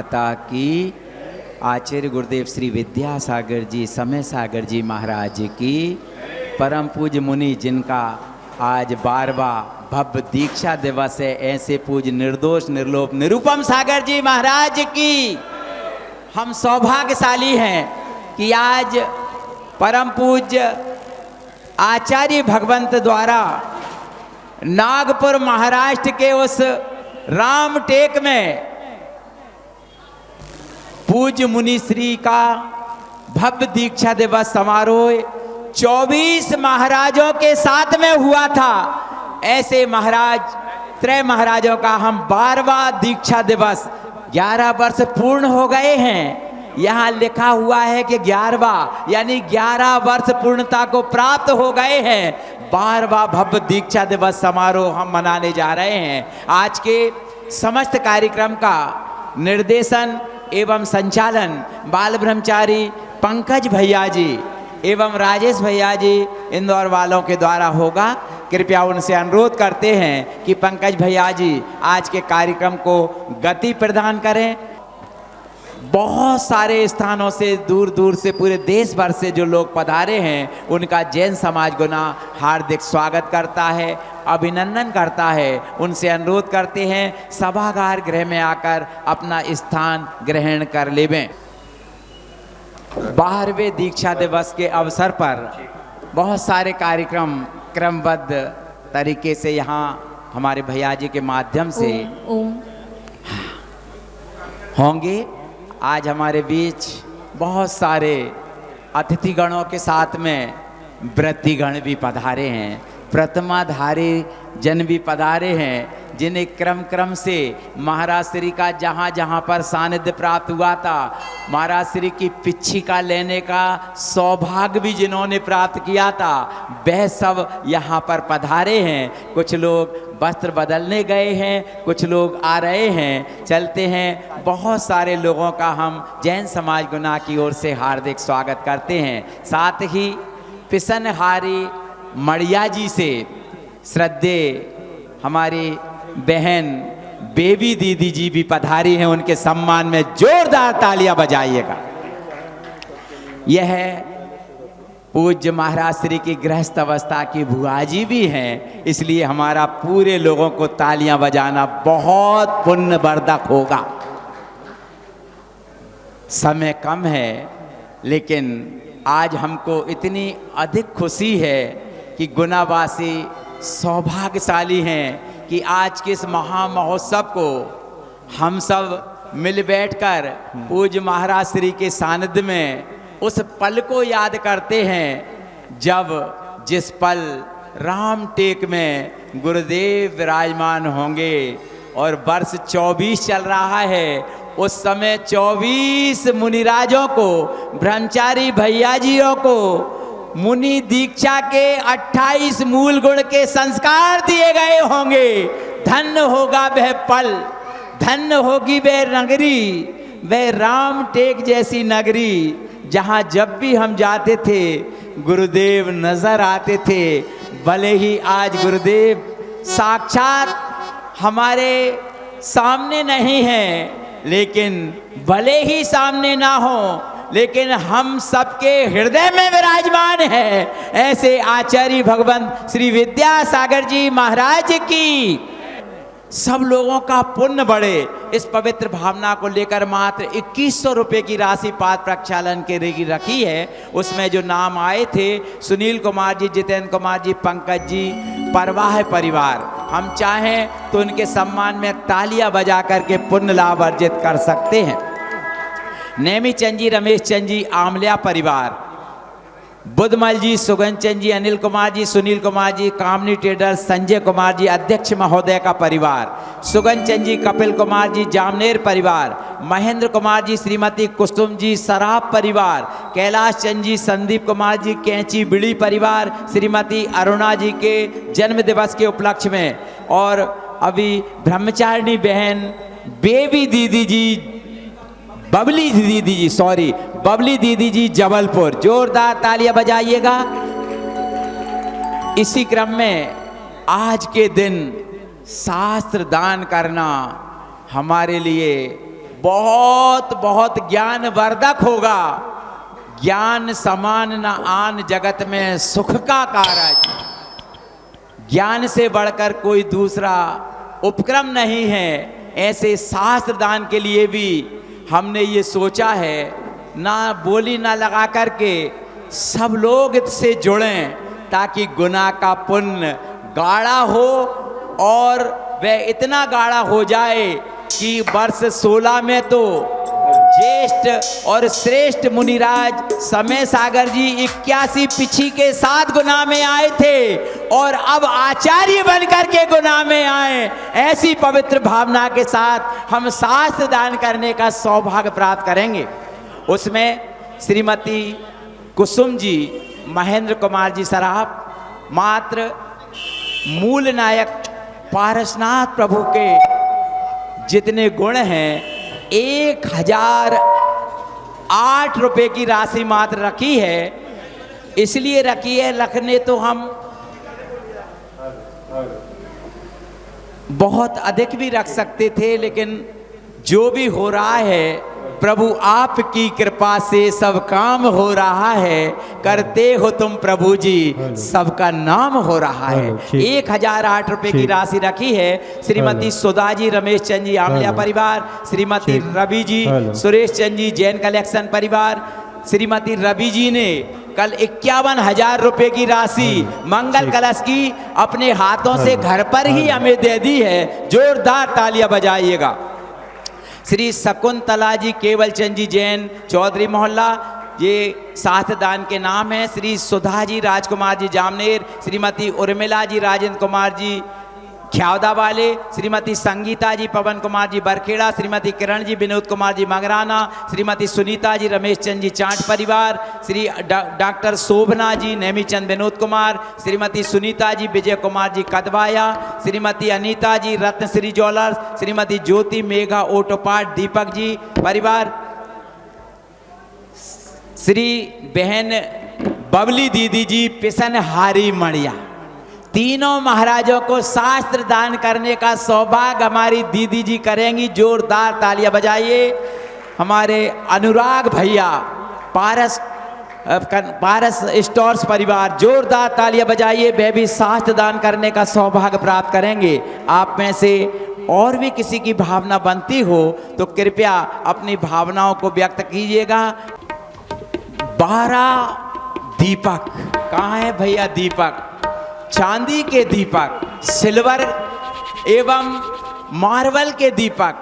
माता की, आचार्य गुरुदेव श्री विद्यासागर जी समय सागर जी महाराज की, परम पूज्य मुनि जिनका आज 12वां भव्य दीक्षा दिवस है, ऐसे पूज्य निर्दोष निर्लोप निरुपम सागर जी महाराज की। हम सौभाग्यशाली हैं कि आज परम पूज्य आचार्य भगवंत द्वारा नागपुर महाराष्ट्र के उस रामटेक में पूज्य मुनि श्री का भव्य दीक्षा दिवस समारोह 24 महाराजों के साथ में हुआ था। ऐसे महाराज त्रय महाराजों का हम 12वां दीक्षा दिवस 11 वर्ष पूर्ण हो गए हैं। यहाँ लिखा हुआ है कि 11वां यानी 11 वर्ष पूर्णता को प्राप्त हो गए हैं। 12वां भव्य दीक्षा दिवस समारोह हम मनाने जा रहे हैं। आज के समस्त कार्यक्रम का निर्देशन एवं संचालन बाल ब्रह्मचारी पंकज भैया जी एवं राजेश भैया जी इंदौर वालों के द्वारा होगा। कृपया उनसे अनुरोध करते हैं कि पंकज भैया जी आज के कार्यक्रम को गति प्रदान करें। बहुत सारे स्थानों से दूर दूर से पूरे देश भर से जो लोग पधारे हैं उनका जैन समाज गुना हार्दिक स्वागत करता है, अभिनंदन करता है। उनसे अनुरोध करते हैं सभागार गृह में आकर अपना स्थान ग्रहण कर लेवें। 12वें दीक्षा दिवस के अवसर पर बहुत सारे कार्यक्रम क्रमबद्ध तरीके से यहाँ हमारे भैया जी के माध्यम से होंगे। आज हमारे बीच बहुत सारे अतिथिगणों के साथ में व्रतिगण भी पधारे हैं, प्रथमाधारी जन भी पधारे हैं, जिन्हें क्रम क्रम से महाराज श्री का जहाँ जहाँ पर सानिध्य प्राप्त हुआ था, महाराज श्री की पिच्छिका लेने का सौभाग्य भी जिन्होंने प्राप्त किया था, वह सब यहाँ पर पधारे हैं। कुछ लोग वस्त्र बदलने गए हैं, कुछ लोग आ रहे हैं, चलते हैं। बहुत सारे लोगों का हम जैन समाज गुना की ओर से हार्दिक स्वागत करते हैं। साथ ही पिसनहारी मड़िया जी से श्रद्धेय हमारी बहन बेबी दीदी जी भी पधारी हैं। उनके सम्मान में जोरदार तालियां बजाइएगा। यह पूज्य महाराज श्री की गृहस्थ अवस्था की बुआ जी भी हैं, इसलिए हमारा पूरे लोगों को तालियां बजाना बहुत पुण्यवर्धक होगा। समय कम है, लेकिन आज हमको इतनी अधिक खुशी है कि गुनावासी सौभाग्यशाली हैं कि आज के इस महामहोत्सव को हम सब मिल बैठकर पूज्य महाराज श्री के सानिध्य में उस पल को याद करते हैं जब जिस पल रामटेक में गुरुदेव विराजमान होंगे और वर्ष 24 चल रहा है। उस समय 24 मुनिराजों को, ब्रह्मचारी भैया जियों को मुनि दीक्षा के 28 मूल गुण के संस्कार दिए गए होंगे। धन्य होगा वह पल, धन्य होगी वह नगरी, वह रामटेक जैसी नगरी जहाँ जब भी हम जाते थे गुरुदेव नजर आते थे। भले ही आज गुरुदेव साक्षात हमारे सामने नहीं हैं, लेकिन भले ही सामने ना हो, लेकिन हम सबके हृदय में विराजमान है। ऐसे आचार्य भगवंत श्री विद्यासागर जी महाराज की सब लोगों का पुण्य बढ़े, इस पवित्र भावना को लेकर मात्र 2100 रुपये की राशि पात्र प्रक्षालन के लिए रखी है। उसमें जो नाम आए थे सुनील कुमार जी, जितेंद्र कुमार जी, पंकज जी, परवाह परिवार, हम चाहें तो उनके सम्मान में तालियां बजा करके पुण्य लाभ अर्जित कर सकते हैं। नेमी चंद जी, रमेश चंद जी, आमलिया परिवार, बुद्धमल जी, सुगन चंद जी, अनिल कुमार जी, सुनील कुमार जी, कामनी ट्रेडर्स, संजय कुमार जी, अध्यक्ष महोदय का परिवार, सुगन चंद जी, कपिल कुमार जी, जामनेर परिवार, महेंद्र कुमार जी, श्रीमती कुसुम जी, सराफ परिवार, कैलाश चंद जी, संदीप कुमार जी, कैंची बिड़ी परिवार, श्रीमती अरुणा जी के जन्म दिवस के उपलक्ष्य में, और अभी ब्रह्मचारिणी बहन बेबी दीदी जी, बबली दीदी जी, सॉरी बबली दीदी जी जबलपुर, जोरदार तालियां बजाइएगा। इसी क्रम में आज के दिन शास्त्र दान करना हमारे लिए बहुत बहुत ज्ञान वर्धक होगा। ज्ञान समान न आन जगत में सुख का कारज। ज्ञान से बढ़कर कोई दूसरा उपक्रम नहीं है। ऐसे शास्त्र दान के लिए भी हमने ये सोचा है, ना बोली ना लगा करके सब लोग इससे जुड़ें, ताकि गुनाह का पुण्य गाढ़ा हो, और वह इतना गाढ़ा हो जाए कि वर्ष 16 में तो ज्येष्ठ और श्रेष्ठ मुनिराज समय सागर जी 81 पिछी के साथ गुनाह में आए थे, और अब आचार्य बनकर के गुनाह में आए। ऐसी पवित्र भावना के साथ हम शास्त्र दान करने का सौभाग्य प्राप्त करेंगे। उसमें श्रीमती कुसुम जी, महेंद्र कुमार जी सराफ, मात्र मूल नायक पारसनाथ प्रभु के जितने गुण हैं 1008 रुपये की राशि मात्र रखी है। इसलिए रखी है, रखने तो हम बहुत अधिक भी रख सकते थे, लेकिन जो भी हो रहा है प्रभु आपकी कृपा से सब काम हो रहा है। करते हो तुम प्रभु जी, सबका नाम हो रहा है। 1008 रुपये की राशि रखी है। श्रीमती सुधा जी, रमेश चंद जी आमलिया परिवार, श्रीमती रवि जी, सुरेश चंद जी जैन कलेक्शन परिवार। श्रीमती रवि जी ने कल 51,000 रुपये की राशि मंगल कलश की अपने हाथों से घर पर ही हमें दे दी है। जोरदार तालियां बजाइएगा। श्री शकुंतला जी केवल चंद जी जैन चौधरी मोहल्ला, ये शास्त्र दान के नाम है। श्री सुधा जी राजकुमार जी जामनेर, श्रीमती उर्मिला जी राजेंद्र कुमार जी ख्यावदा वाले, श्रीमती संगीता जी पवन कुमार जी बरखेड़ा, श्रीमती किरण जी विनोद कुमार जी मगराना, श्रीमती सुनीता जी रमेश चंद जी चांट परिवार, श्री डॉक्टर शोभना जी नेमीचंद विनोद कुमार, श्रीमती सुनीता जी विजय कुमार जी कदवाया, श्रीमती अनीता जी रत्नश्री ज्वेलर्स, श्रीमती ज्योति मेघा ओटोपाट दीपक जी परिवार, श्री बहन बबली दीदी जी पिसनहारी मणिया। तीनों महाराजों को शास्त्र दान करने का सौभाग्य हमारी दीदी जी करेंगी। जोरदार तालियां बजाइए। हमारे अनुराग भैया पारस स्टोर्स परिवार, जोरदार तालियां बजाइए। वे भी शास्त्र दान करने का सौभाग्य प्राप्त करेंगे। आप में से और भी किसी की भावना बनती हो तो कृपया अपनी भावनाओं को व्यक्त कीजिएगा। 12 दीपक, कहाँ है भैया दीपक? चांदी के दीपक, सिल्वर एवं मार्बल के दीपक,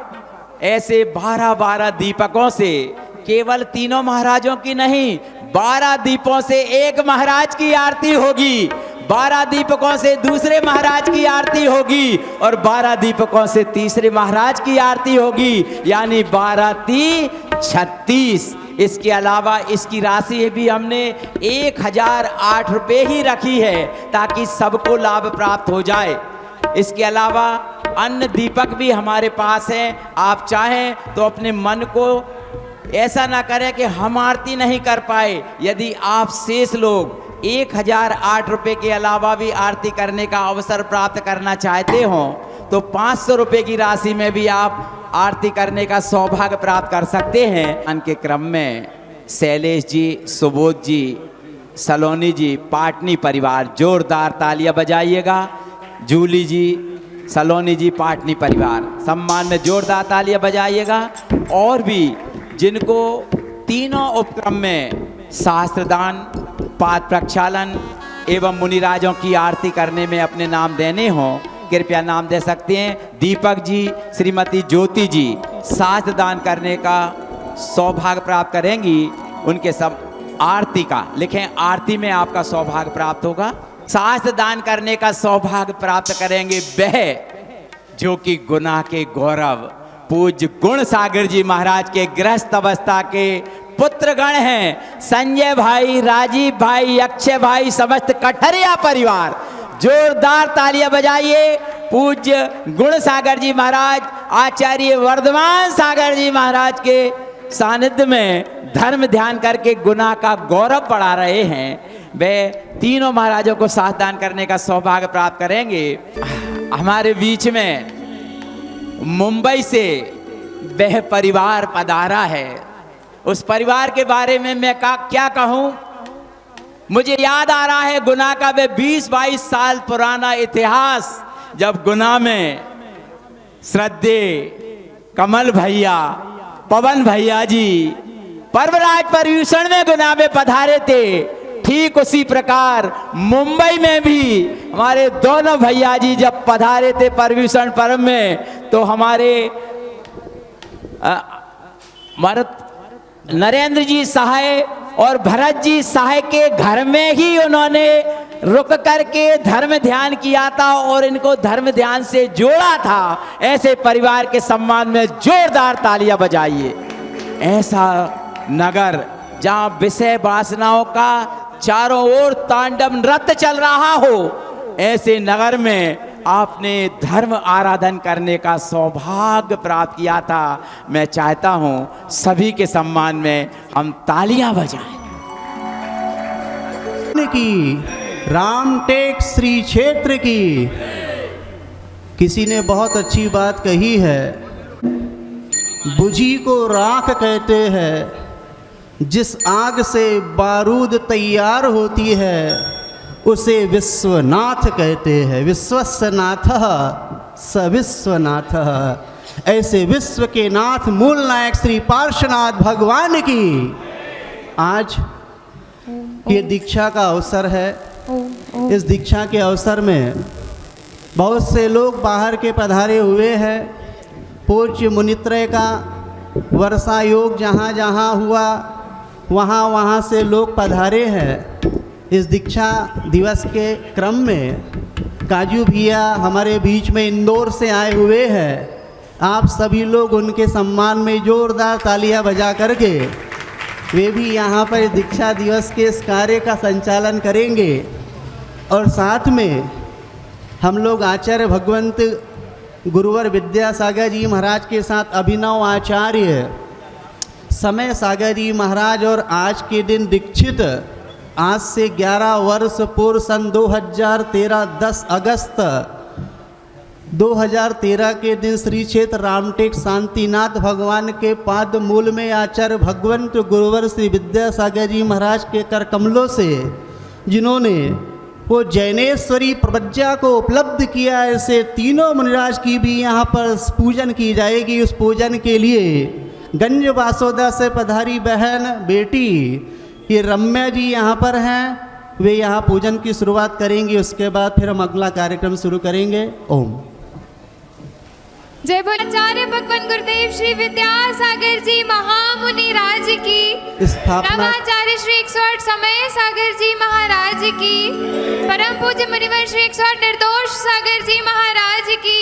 ऐसे 12 दीपकों से केवल तीनों महाराजों की नहीं, 12 दीपों से एक महाराज की आरती होगी, 12 दीपकों से दूसरे महाराज की आरती होगी, और 12 दीपकों से तीसरे महाराज की आरती होगी, यानी 12 × 36। इसके अलावा इसकी राशि भी हमने 1008 रुपये ही रखी है, ताकि सबको लाभ प्राप्त हो जाए। इसके अलावा अन्य दीपक भी हमारे पास हैं। आप चाहें तो अपने मन को ऐसा ना करें कि हम आरती नहीं कर पाए। यदि आप शेष लोग 1008 रुपये के अलावा भी आरती करने का अवसर प्राप्त करना चाहते हों तो 500 रुपये की राशि में भी आप आरती करने का सौभाग्य प्राप्त कर सकते हैं। उनके क्रम में शैलेश जी, सुबोध जी, सलोनी जी पाटनी परिवार, जोरदार तालियां बजाइएगा। जूली जी, सलोनी जी पाटनी परिवार, सम्मान में जोरदार तालियां बजाइएगा। और भी जिनको तीनों उपक्रम में शास्त्रदान, पाद प्रक्षालन एवं मुनिराजों की आरती करने में अपने नाम देने हों, कृपया नाम दे सकते हैं। दीपक जी, श्रीमती ज्योति जी शास्त्र दान करने का सौभाग्य प्राप्त करेंगी। उनके सब आरती का लिखें, आरती में आपका सौभाग्य प्राप्त होगा। शास्त्र दान करने का सौभाग्य प्राप्त करेंगे वह जो कि गुनाह के गौरव पूज्य गुण सागर जी महाराज के गृहस्थ अवस्था के पुत्रगण हैं। संजय भाई, राजीव भाई, अक्षय भाई, समस्त कठरिया परिवार, जोरदार तालियां बजाइए। पूज्य गुण सागर जी महाराज, आचार्य वर्धमान सागर जी महाराज के सानिध्य में धर्म ध्यान करके गुनाह का गौरव बढ़ा रहे हैं। वे तीनों महाराजों को शास्त्र दान करने का सौभाग्य प्राप्त करेंगे। हमारे बीच में मुंबई से वह परिवार पधारा है। उस परिवार के बारे में मैं क्या कहूँ। मुझे याद आ रहा है गुना का वे 20-22 साल पुराना इतिहास, जब गुना में श्रद्धेय कमल भैया, पवन भैया जी पर्वराज पर्यूषण में गुना में पधारे थे। ठीक उसी प्रकार मुंबई में भी हमारे दोनों भैया जी जब पधारे थे पर्यूषण पर्व में, तो हमारे नरेंद्र जी सहाय और भरत जी सहाय के घर में ही उन्होंने रुक करके धर्म ध्यान किया था और इनको धर्म ध्यान से जोड़ा था। ऐसे परिवार के सम्मान में जोरदार तालियां बजाइए। ऐसा नगर जहां विषय वासनाओं का चारों ओर तांडव नृत्य चल रहा हो, ऐसे नगर में आपने धर्म आराधन करने का सौभाग्य प्राप्त किया था। मैं चाहता हूं सभी के सम्मान में हम तालियां बजाएं। की रामटेक श्री क्षेत्र की किसी ने बहुत अच्छी बात कही है, बुझी को राख कहते हैं, जिस आग से बारूद तैयार होती है उसे विश्वनाथ कहते हैं। विश्वस्य नाथः स विश्वनाथः। ऐसे विश्व के नाथ मूल नायक श्री पार्श्वनाथ भगवान की आज ये दीक्षा का अवसर है। इस दीक्षा के अवसर में बहुत से लोग बाहर के पधारे हुए हैं। पूज्य मुनित्रय का वर्षा योग जहाँ जहाँ हुआ वहाँ से लोग पधारे हैं। इस दीक्षा दिवस के क्रम में काजू भैया हमारे बीच में इंदौर से आए हुए हैं। आप सभी लोग उनके सम्मान में जोरदार तालियां बजा करके वे भी यहाँ पर दीक्षा दिवस के इस कार्य का संचालन करेंगे। और साथ में हम लोग आचार्य भगवंत गुरुवर विद्यासागर जी महाराज के साथ अभिनव आचार्य समय सागर जी महाराज और आज के दिन दीक्षित आज से 11 वर्ष पूर्व सन 2013 10 अगस्त 2013 के दिन श्री क्षेत्र रामटेक शांतिनाथ भगवान के पाद मूल में आचार्य भगवंत गुरुवर श्री विद्यासागर जी महाराज के कर कमलों से जिन्होंने वो जैनेश्वरी प्रज्ञा को उपलब्ध किया, ऐसे तीनों मुनिराज की भी यहाँ पर पूजन की जाएगी। उस पूजन के लिए गंज बासोदा से पधारी बहन बेटी ये रम्या जी यहाँ पर हैं। वे यहाँ पूजन की शुरुआत करेंगी, उसके बाद फिर हम अगला कार्यक्रम शुरू करेंगे। ओम जय बोल आचार्य भगवान गुरुदेव श्री विद्यासागर जी महामुनि राज की स्थापना आचार्य श्री 108 समय सागर जी महाराज की, परम पूज्य मुनिवर श्री 108 निर्दोष सागर जी महाराज की,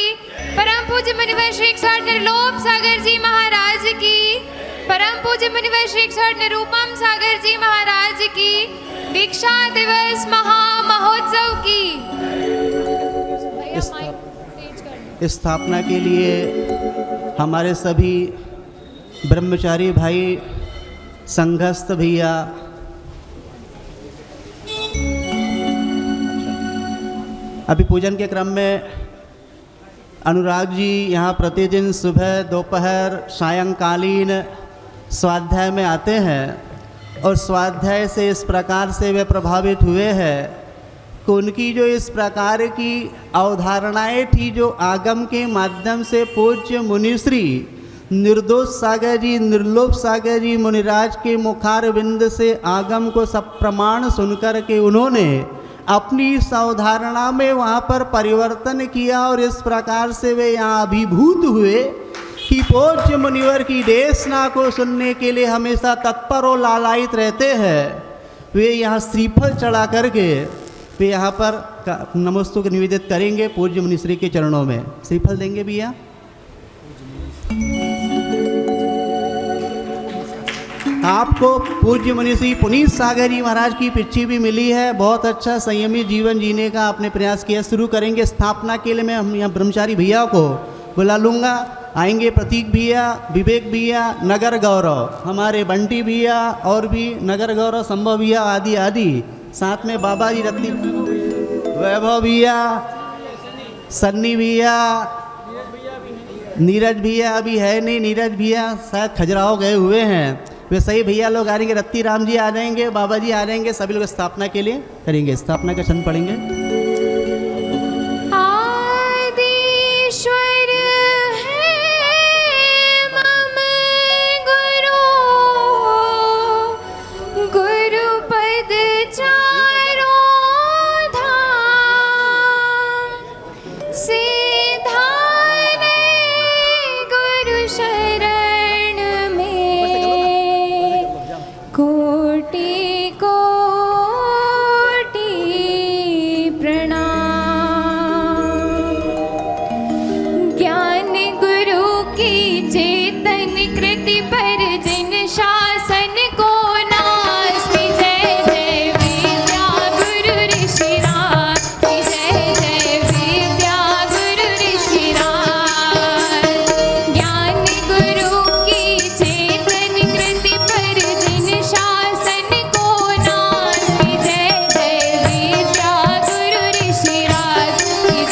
परम पूज्य मुनिवर श्री 108 निर्लोभ सागर जी महाराज की, परम पूज्य मुनिवर श्री 108 निरूपम सागर जी महाराज की दीक्षा दिवस महामहोत्सव की स्थापना के लिए हमारे सभी ब्रह्मचारी भाई संघस्थ भैया अभी पूजन के क्रम में अनुराग जी यहाँ प्रतिदिन सुबह दोपहर सायंकालीन स्वाध्याय में आते हैं और स्वाध्याय से इस प्रकार से वे प्रभावित हुए हैं कि उनकी जो इस प्रकार की अवधारणाएं थी, जो आगम के माध्यम से पूज्य मुनिश्री निर्दोष सागर जी निर्लोभ सागर जी मुनिराज के मुखार बिंद से आगम को सब प्रमाण सुनकर के उन्होंने अपनी इस अवधारणा में वहाँ पर परिवर्तन किया और इस प्रकार से वे यहाँ अभिभूत हुए कि पूज्य मुनिवर की देशना को सुनने के लिए हमेशा तत्पर और लालायित रहते हैं। वे यहाँ श्रीफल चढ़ा करके वे यहाँ पर नमस्तु निवेदित करेंगे पूज्य मुनिश्री के चरणों में। श्रीफल देंगे भैया। आपको पूज्य मुनिश्री पुनीत सागर जी महाराज की पिच्ची भी मिली है। बहुत अच्छा संयमी जीवन जीने का आपने प्रयास किया। शुरू करेंगे स्थापना के लिए। मैं हम यहाँ ब्रह्मचारी भैया को बुला लूँगा। आएंगे प्रतीक भैया, विवेक भैया, नगर गौरव हमारे बंटी भैया और भी नगर गौरव संभव भैया आदि आदि, साथ में बाबा जी रत्नी वैभव भैया, सन्नी भैया, नीरज भैया अभी है नहीं, नीरज भैया शायद खजुराहो गए हुए हैं। वैसे ही भैया लोग आ जाएंगे, रत्ती राम जी आ जाएंगे, बाबा जी आ जाएंगे, सभी लोग स्थापना के लिए करेंगे। स्थापना का छंद पढ़ेंगे। आदिश्वर है मम गुरु, गुरुपद चारों धाम, सिधाने गुरु शरण में कोटि कोटि प्रणाम। ज्ञान गुरु की चेतन कृति पर जिन शासन को नाश, जय जय विद्या गुरु ऋषिराज, जय जय विद्या गुरु ऋषिराज। ज्ञान गुरु की चेतन कृति पर जिन शासन को नाश, जय जय विद्या गुरु ऋषिराज, जय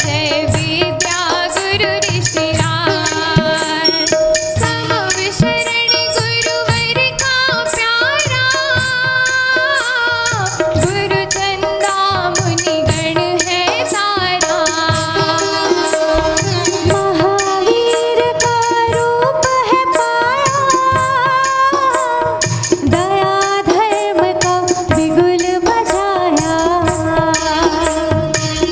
जय विद्या गुरु ऋषिराज। समव शरण गुरुवर का प्यारा, गुरु चंदा मुनिगण है सारा। महावीर का रूप है पाया, दया धर्म का बिगुल बजाया।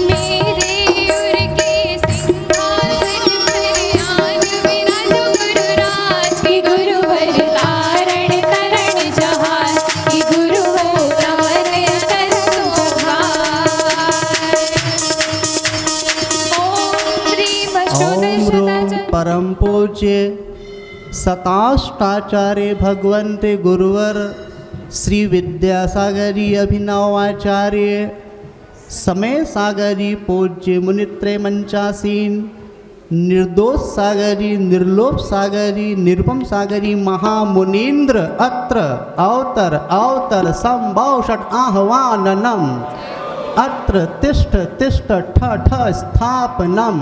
मेरे उर के सिंहासन पर आन विराजो गुरुराज, की गुरुवर तारण तरण जहाज, की गुरुवर तवन कर ओम रूम परम पूज्य सताष्टाचार्य भगवंत गुरुवर श्री विद्यासागरी अभिनव आचार्य समय सागरी पूज्य मुनित्रय मंचासीन निर्दोष सागरी निर्लोभ सागरी निरुपम सागरी महामुनीन्द्र अत्र अवतर अवतर संभव षट आह्वाननम अत्र तिष्ठ तिष्ठ ठ ठ स्थापनम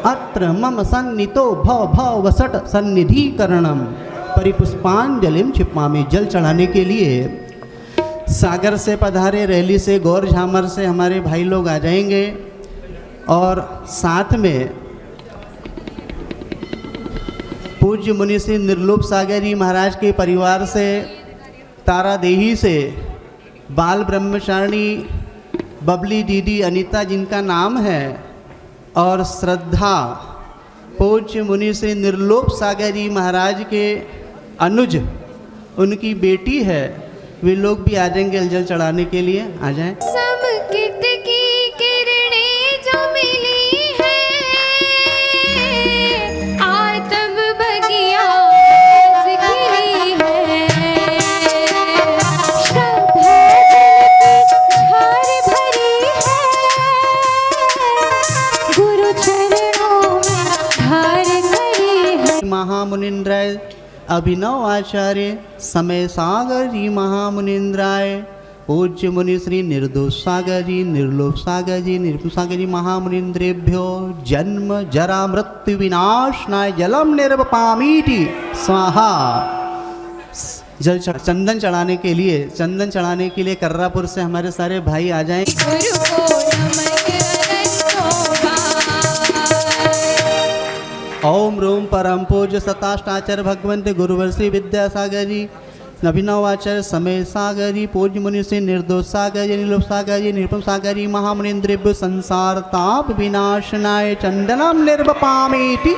अत्र मम सन्नितो भव भव वसट सन्निधिकरणम। परिपुष्पांजलिम छिपामी। जल चढ़ाने के लिए सागर से पधारे, रैली से, गौर झामर से हमारे भाई लोग आ जाएंगे और साथ में पूज्य मुनि श्री निर्लोभ सागरी महाराज के परिवार से, तारा देही से, बाल ब्रह्मचारिणी बबली दीदी अनीता जिनका नाम है, और श्रद्धा पूज्य मुनि श्री निर्लोभ सागरी महाराज के अनुज उनकी बेटी है, वे लोग भी आ जाएंगे जल चढ़ाने के लिए। आ जाएं। समकित की किरणें जो मिली है, आतम बगिया खिली है। श्रद्धा झार भरी है, गुरु चरणों में धार करी है। महामुनिन्द्राय अभिनव आचार्य समय सागर जी महामुनिन्द्राय पूज्य मुनि श्री निर्दोष सागर जी निर्लोभ सागर जी निरुपम सागर जी महामुनिन्द्रेभ्यो जन्म जरा मृत्यु विनाशनाय जलम निर्वपामीति स्वाहा। जल चंदन चढ़ाने के लिए, चंदन चढ़ाने के लिए कर्रापुर से हमारे सारे भाई आ जाएं। गुरु को नमन अनंतोबार। ओम रूम परम पूज्य सताष्टाचार्य भगवंत गुरुवर श्री विद्यासागर जी अभिनव आचार्य समय सागर जी पूज्य मुनि श्री निर्दोष सागर जी निर्लोभ सागर जी निरुपम सागर जी महामुनिन्द्रेभ्यो संसार ताप विनाशनाय चंदनम निर्वपामीति।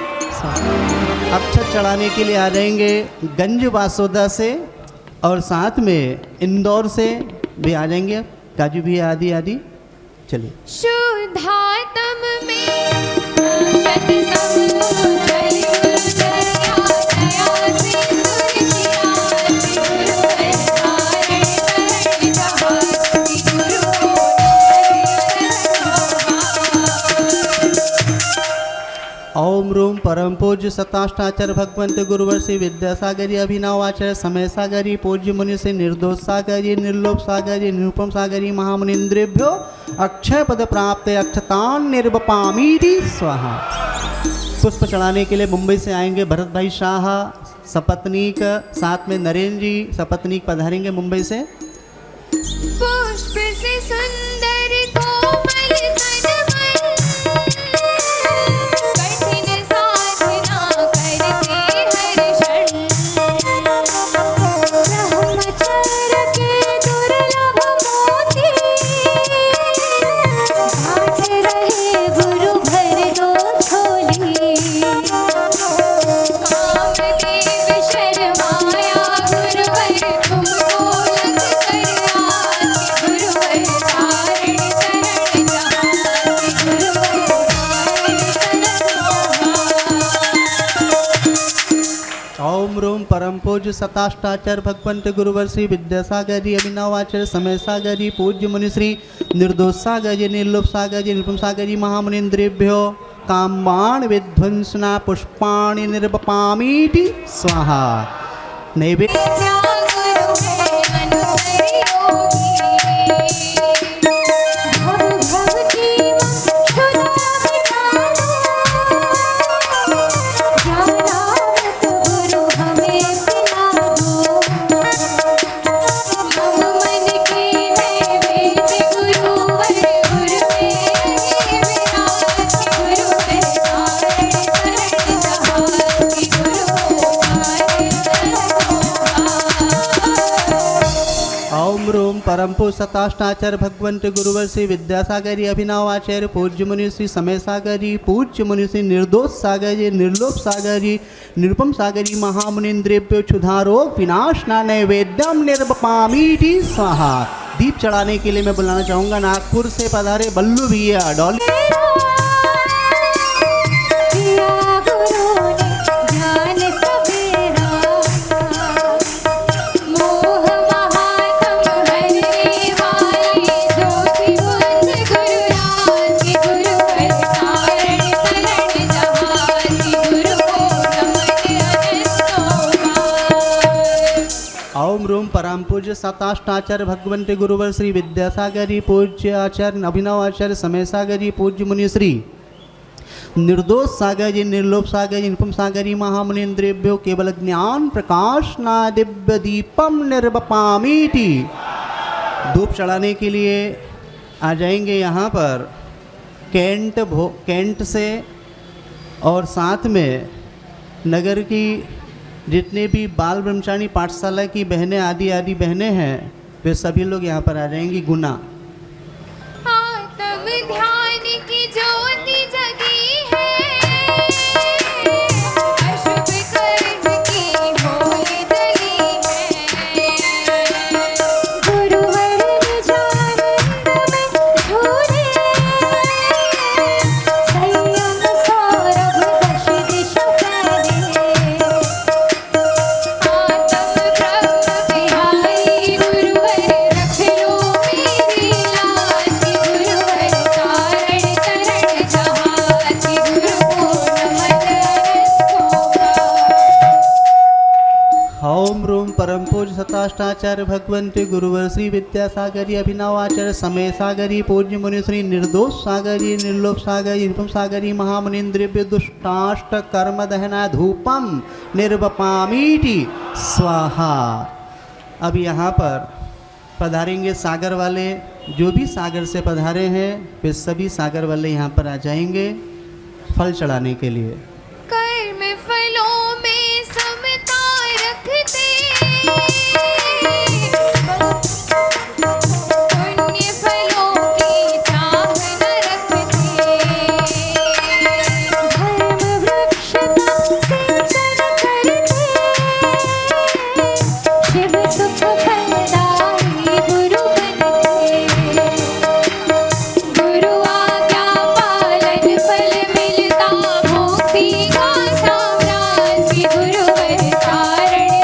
अक्षत चढ़ाने के लिए आ जाएंगे गंज वासोदा से और साथ में इंदौर से भी आ जाएंगे, काजू भी आदि आदि। चलिए। शुद्धात्म में सत समुद्र दरिया दया से ओम रूम परम पूज्य सताष्टाचार्य भगवंत गुरुवर श्री विद्यासागरी अभिनव आचार्य समय सागरी पूज्य मुनि से निर्दोष सागरी निर्लोभ सागरी निरुपम सागरी महामुनिन्द्रेभ्यो अक्षय पद प्राप्त अक्षतान निर्वपामीति स्वाहा। पुष्प चढ़ाने के लिए मुंबई से आएंगे भरत भाई शाह सपत्नीक, साथ में नरेंद्र जी सपत्नीक पधारेंगे मुंबई से। पुष्प से सुंदर कोमल तनमन, कठिन साधना करते हर क्षण। ब्रह्मचर्य के दुर्लभ मोती, घाट रहे गुरु भर दो झोली। कामदेव शर्माया गुरुवर तुमको लग कर आज, गुरुवर तारण शरण जहाँ, गुरुवर तारण शरण। ओम रोम परम पूज्य सताष्टाचार्य भगवंत गुरुवर श्री विद्यासागर जी, अभिनवाचार्य समय सागर जी, पूज्य मुनि श्री निर्दोष सागर जी, निर्लोभ सागर जी, निरुपम सागर जी महामुनीन्द्रेभ्यो कामान् विध्वंसना पुष्पाणि निर्वपामीति स्वाहा। नैवेद्य क्या गुरु है अनुसरी योगी, भव भव जीव शुद्ध विधान। ज्ञानामृत गुरु हमें पिला दो, मम मन के नैवेद्य गुरुवर गुरु में विराज। गुरुवर तारण शरण जहाँ, गुरु तारण ओम रोम परम पूज्य सताष्टाचार्य भगवंत गुरुवर श्री विद्यासागर जी, अभिनव आचार्य, पूज्य मुनि श्री समय सागर जी, पूज्य मुनि श्री निर्दोष सागर जी, निर्लोभ सागर जी, निरुपम सागर जी महामुनीन्द्रेभ्यो क्षुधारोग विनाशना नैवेद्यम निर्वपामीति स्वाहा। दीप चढ़ाने के लिए मैं बुलाना चाहूँगा नागपुर से पधारे बल्लू भैया डॉली। दिया गुरु ने ज्ञान सवेरा, मोह महातम हरने वाली ज्योति पुंज गुरुराज। गुरुवर तारण शरण जहाँ, गुरु को नमन अनस्तोकार। ओम रोम परम पूज्य सताष्टाचार्य भगवंत गुरुवर श्री विद्यासागर जी, पूज्य आचार्य अभिनव आचार्य समय सागर जी, पूज्य मुनि श्री निर्दोष सागर जी, निर्लोभ सागर जी, निरुपम सागर जी महामुनीन्द्रेभ्यो केवल ज्ञान प्रकाशना दिव्य दीपम निर्वपामीति। धूप चढ़ाने के लिए आ जाएंगे यहाँ पर कैंट से, और साथ में नगर की जितने भी बाल ब्रह्मचारी पाठशाला की बहनें आदि बहनें हैं वे सभी लोग यहाँ पर आ जाएंगी। गुना आत्म ध्यान की ज्योति जगी है, अशुभ कर्म की होली जली है। गुरुवर निजानंद में झूले, संयम सौरभ दश दिशा फैले। आत्म ब्रह्म बिहारी गुरुवर रख लो मेरी लाज। गुरुवर तारण शरण जहाँ, गुरु को नमन अनस्तोकार। ओम रोम परम पूज्य सताष्टाचार्य भगवंत गुरुवर श्री विद्यासागर जी, अभिनव आचार्य समय सागर जी, पूज्य मुनि श्री निर्दोष सागर जी, निर्लोभ सागर जी, निरुपम सागर जी महामुनीन्द्रेभ्यो दुष्टाष्ट कर्म दहना धूपम निर्वपामीति स्वाहा। अब यहाँ पर पधारेंगे सागर वाले, जो भी सागर से पधारे हैं वे सभी सागर वाले यहाँ पर आ जाएंगे फल चढ़ाने के लिए। कर्म फलों में समता रखते, पुण्य फलों की चाह न रखते। धर्म वृक्ष का सिंचन करते, शिव सुख फलदायी गुरु बनते। गुरु आज्ञा पालन फल मिलता, मुक्ति का साम्राज्य। गुरुवर तारण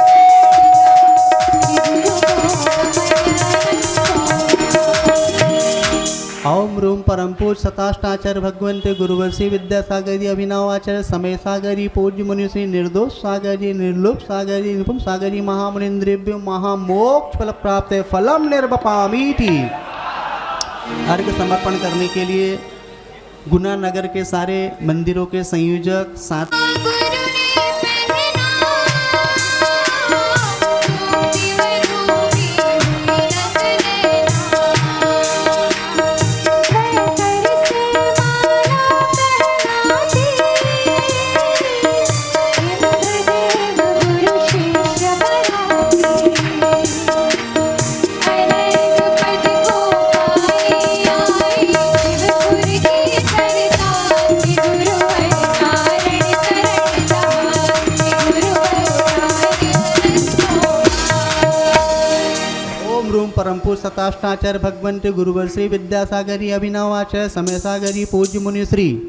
ओम रोम परम पूज्य सताष्टाचार्य भगवंत गुरुवर श्री विद्यासागर जी, अभिनव आचार्य समय सागर जी, पूज्य मुनि श्री निर्दोष सागर जी, निर्लोभ सागर जी, निरुपम सागर जी महामुनीन्द्रेभ्यो महामोक्ष फल प्राप्त फलम निर्वपामीति। अर्घ समर्पण करने के लिए गुना नगर के सारे मंदिरों के संयोजक साथ परमपूज सताष्टाचार्य भगवंत गुरुवर श्री विद्यासागरी अभिनवाचार्य समय सागरी पूज्य मुनि श्री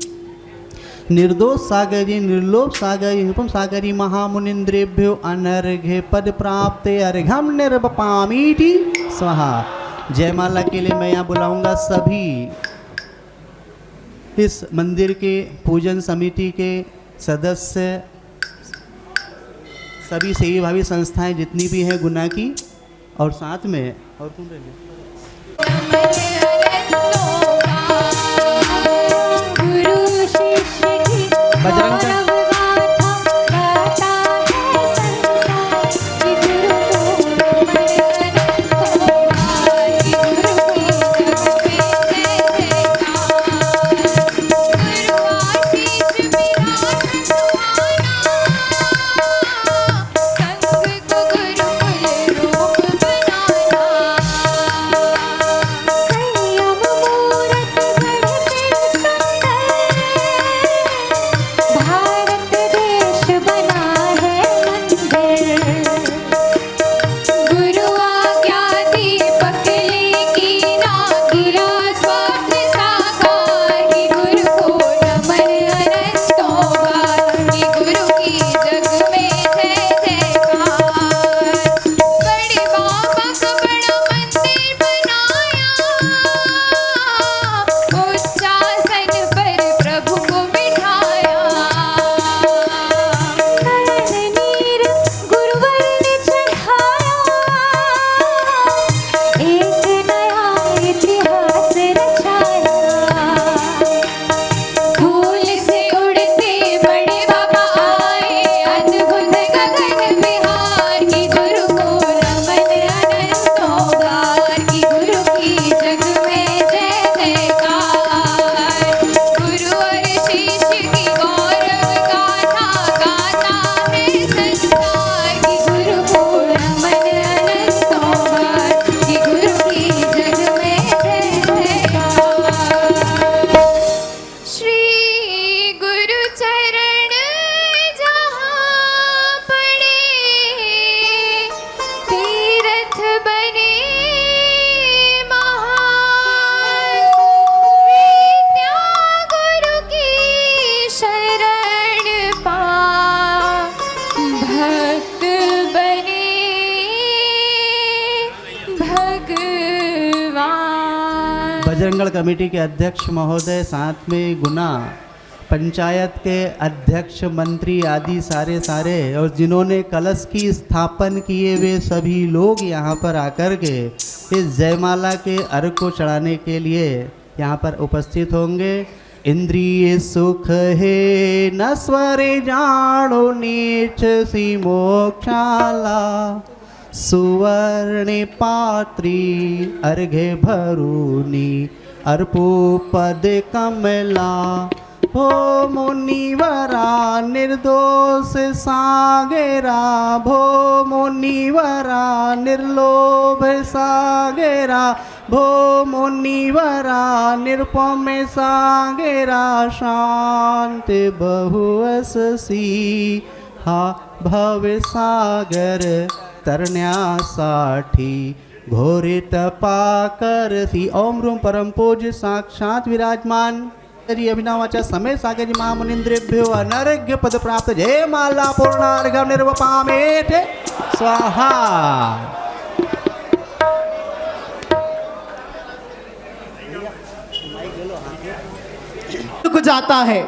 निर्दोष सागरी निर्लोभ सागरी अनुपम सागरी महामुनिन्द्रेभ्यो अनर्घ्य पद प्राप्त अर्घम निर्वपामीति स्वाहा। जयमाला के लिए मैं यहाँ बुलाऊंगा सभी इस मंदिर के पूजन समिति के सदस्य, सभी सेवी भावी संस्थाएं जितनी भी हैं गुना की, और साथ में और तुम बजरंग बजरंगगढ़ कमेटी के अध्यक्ष महोदय, साथ में गुना पंचायत के अध्यक्ष मंत्री आदि सारे और जिन्होंने कलश की स्थापन किए वे सभी लोग यहाँ पर आकर के इस जयमाला के अर्घ को चढ़ाने के लिए यहाँ पर उपस्थित होंगे। इंद्रिय सुख है नस्वरे जानो नीच सी मोक्षाला, सुवर्ण पात्री अर्घ्य भरूनी अर्पो पद कमला। हो मुनिवरा निर्दोष सागेरा, भो मुनिवरा निर्लोभ सागेरा, भो मुनिवरा निरुपम सागेरा। शांत बहुअसी हा भव सागर तरण्यासाठी घोरे तपा करसी। ओम रूम परम पूज्य साक्षात विराजमान श्री अभिनवाचार्य समय सागर जी महामुनिन्द्रेभ्यो अनर्घ्य पद प्राप्त। जय माला पूर्णार्घ्यं निर्वपामेते स्वाहा। जाता है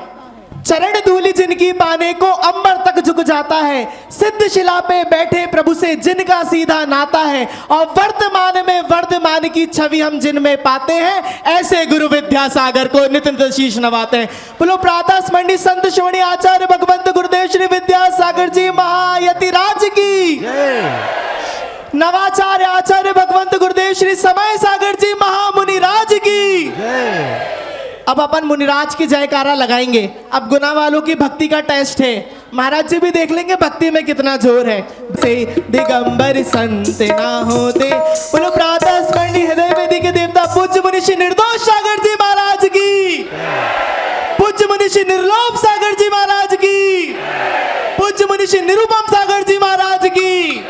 चरण धूलि जिनकी पाने को अंबर तक झुक जाता है, सिद्ध शिला पे बैठे प्रभु से जिनका सीधा नाता है, और वर्तमान में वर्धमान की छवि हम जिनमें पाते हैं, ऐसे गुरु विद्यासागर को नित नित शीश नवाते हैं। बोलो प्रातः स्मरणीय संत श्रवणीय आचार्य भगवंत गुरुदेव श्री विद्यासागर जी महायतिराज की, नवाचार्य आचार्य भगवंत गुरुदेव श्री समय सागर जी महामुनिराज की। अब अपन मुनिराज की जयकारा लगाएंगे। अब गुना वालों की भक्ति का टेस्ट है, महाराज जी भी देख लेंगे भक्ति में कितना जोर है। से दिगंबर संत ना होते, बोलो प्रातः स्मरणीय हृदय वेदी के देवता पूज्य मुनिषि निर्दोष सागर जी महाराज की, पूज्य मुनिषि निर्लोभ सागर जी महाराज की, पूज्य मुनिषि निरुपम सागर जी महाराज की।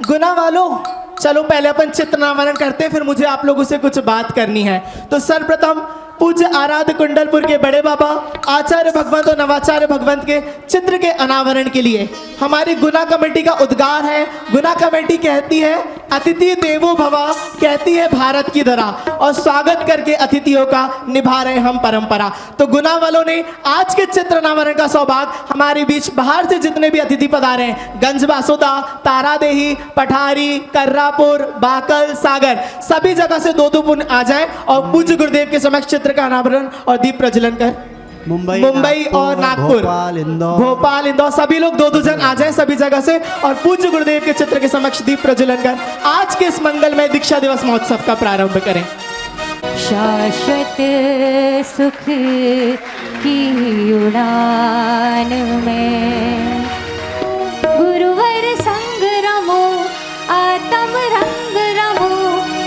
गुना वालों चलो पहले अपन चित्र नामकरण करते हैं, फिर मुझे आप लोगों से कुछ बात करनी है। तो सर्वप्रथम पूज्य आराध्य कुंडलपुर के बड़े बाबा आचार्य भगवंत और नवाचार्य भगवंत के चित्र के अनावरण के लिए हमारी गुना कमेटी का उद्गार है। गुना कमेटी कहती है अतिथि देवो भव, कहती है भारत की धरा, और स्वागत करके अतिथियों का निभा रहे हम परंपरा। तो गुना वालों ने आज के चित्र अनावरण का सौभाग्य हमारे बीच बाहर से जितने भी अतिथि पधारे हैं, गंज बासोदा, तारादेही, पठारी, कर्रापुर, बाकल, सागर, सभी जगह से दो पुण्य आ जाए और पूज्य गुरुदेव के समक्ष चित्र का अनावरण और दीप प्रज्वलन कर मुंबई और नागपुर, भोपाल, इंदौर सभी लोग दो जन आ जाएं सभी जगह से, और पूज्य गुरुदेव के चित्र के समक्ष दीप प्रज्वलन कर आज के इस मंगलमय दीक्षा दिवस महोत्सव का प्रारंभ करें। शाश्वत सुख की उड़ान में गुरुवर संग रमो, आत्म रंग रमो,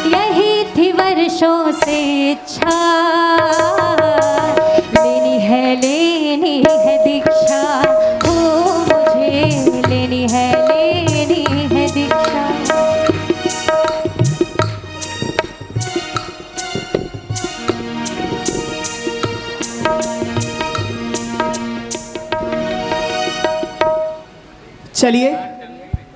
यही थी वर्षों से इच्छा। लेनी है दीक्षा, ओ मुझे लेनी है दीक्षा। चलिए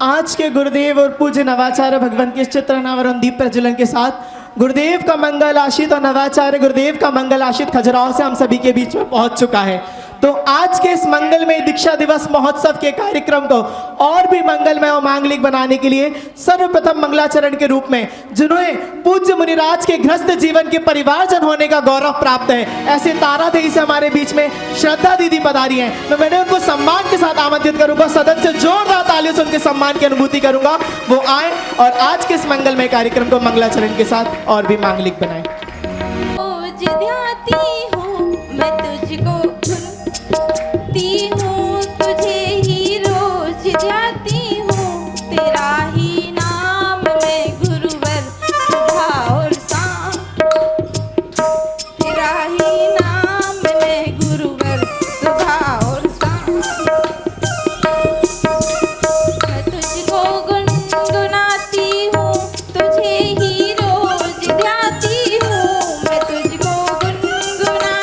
आज के गुरुदेव और पूज्य नवाचार्य भगवंत के चित्र अनावरण दीप प्रज्वलन के साथ गुरुदेव का मंगल आशित और नवाचार्य गुरुदेव का मंगल आशित खजुराहो से हम सभी के बीच में पहुंच चुका है। तो आज के इस मंगलमय दीक्षा दिवस महोत्सव के कार्यक्रम को और भी मंगलमय और मांगलिक बनाने के लिए सर्वप्रथम मंगलाचरण के रूप में जिन्हें पूज्य मुनिराज के गृहस्थ जीवन के परिवारजन होने का गौरव प्राप्त है, ऐसे तारादेही से हमारे बीच में श्रद्धा दीदी पधारी हैं। तो मैंने उनको सम्मान के साथ आमंत्रित करूंगा, सदन से जोरदार तालियों से उनके सम्मान की अनुभूति करूंगा, वो आए और आज के इस मंगलमय कार्यक्रम को मंगलाचरण के साथ और भी मांगलिक बनाए। मैं तुझको ढूंढती हूँ, तुझे ही रोज जाती हूँ, तेरा ही नाम मैं गुरुवर सुबह और शाम, तेरा ही नाम मैं गुरुवर सुबह और शाम। मैं तुझको गुनगुनाती हूँ, तुझे ही रोज ध्याती हूँ, मैं तुझको गुनगुनाती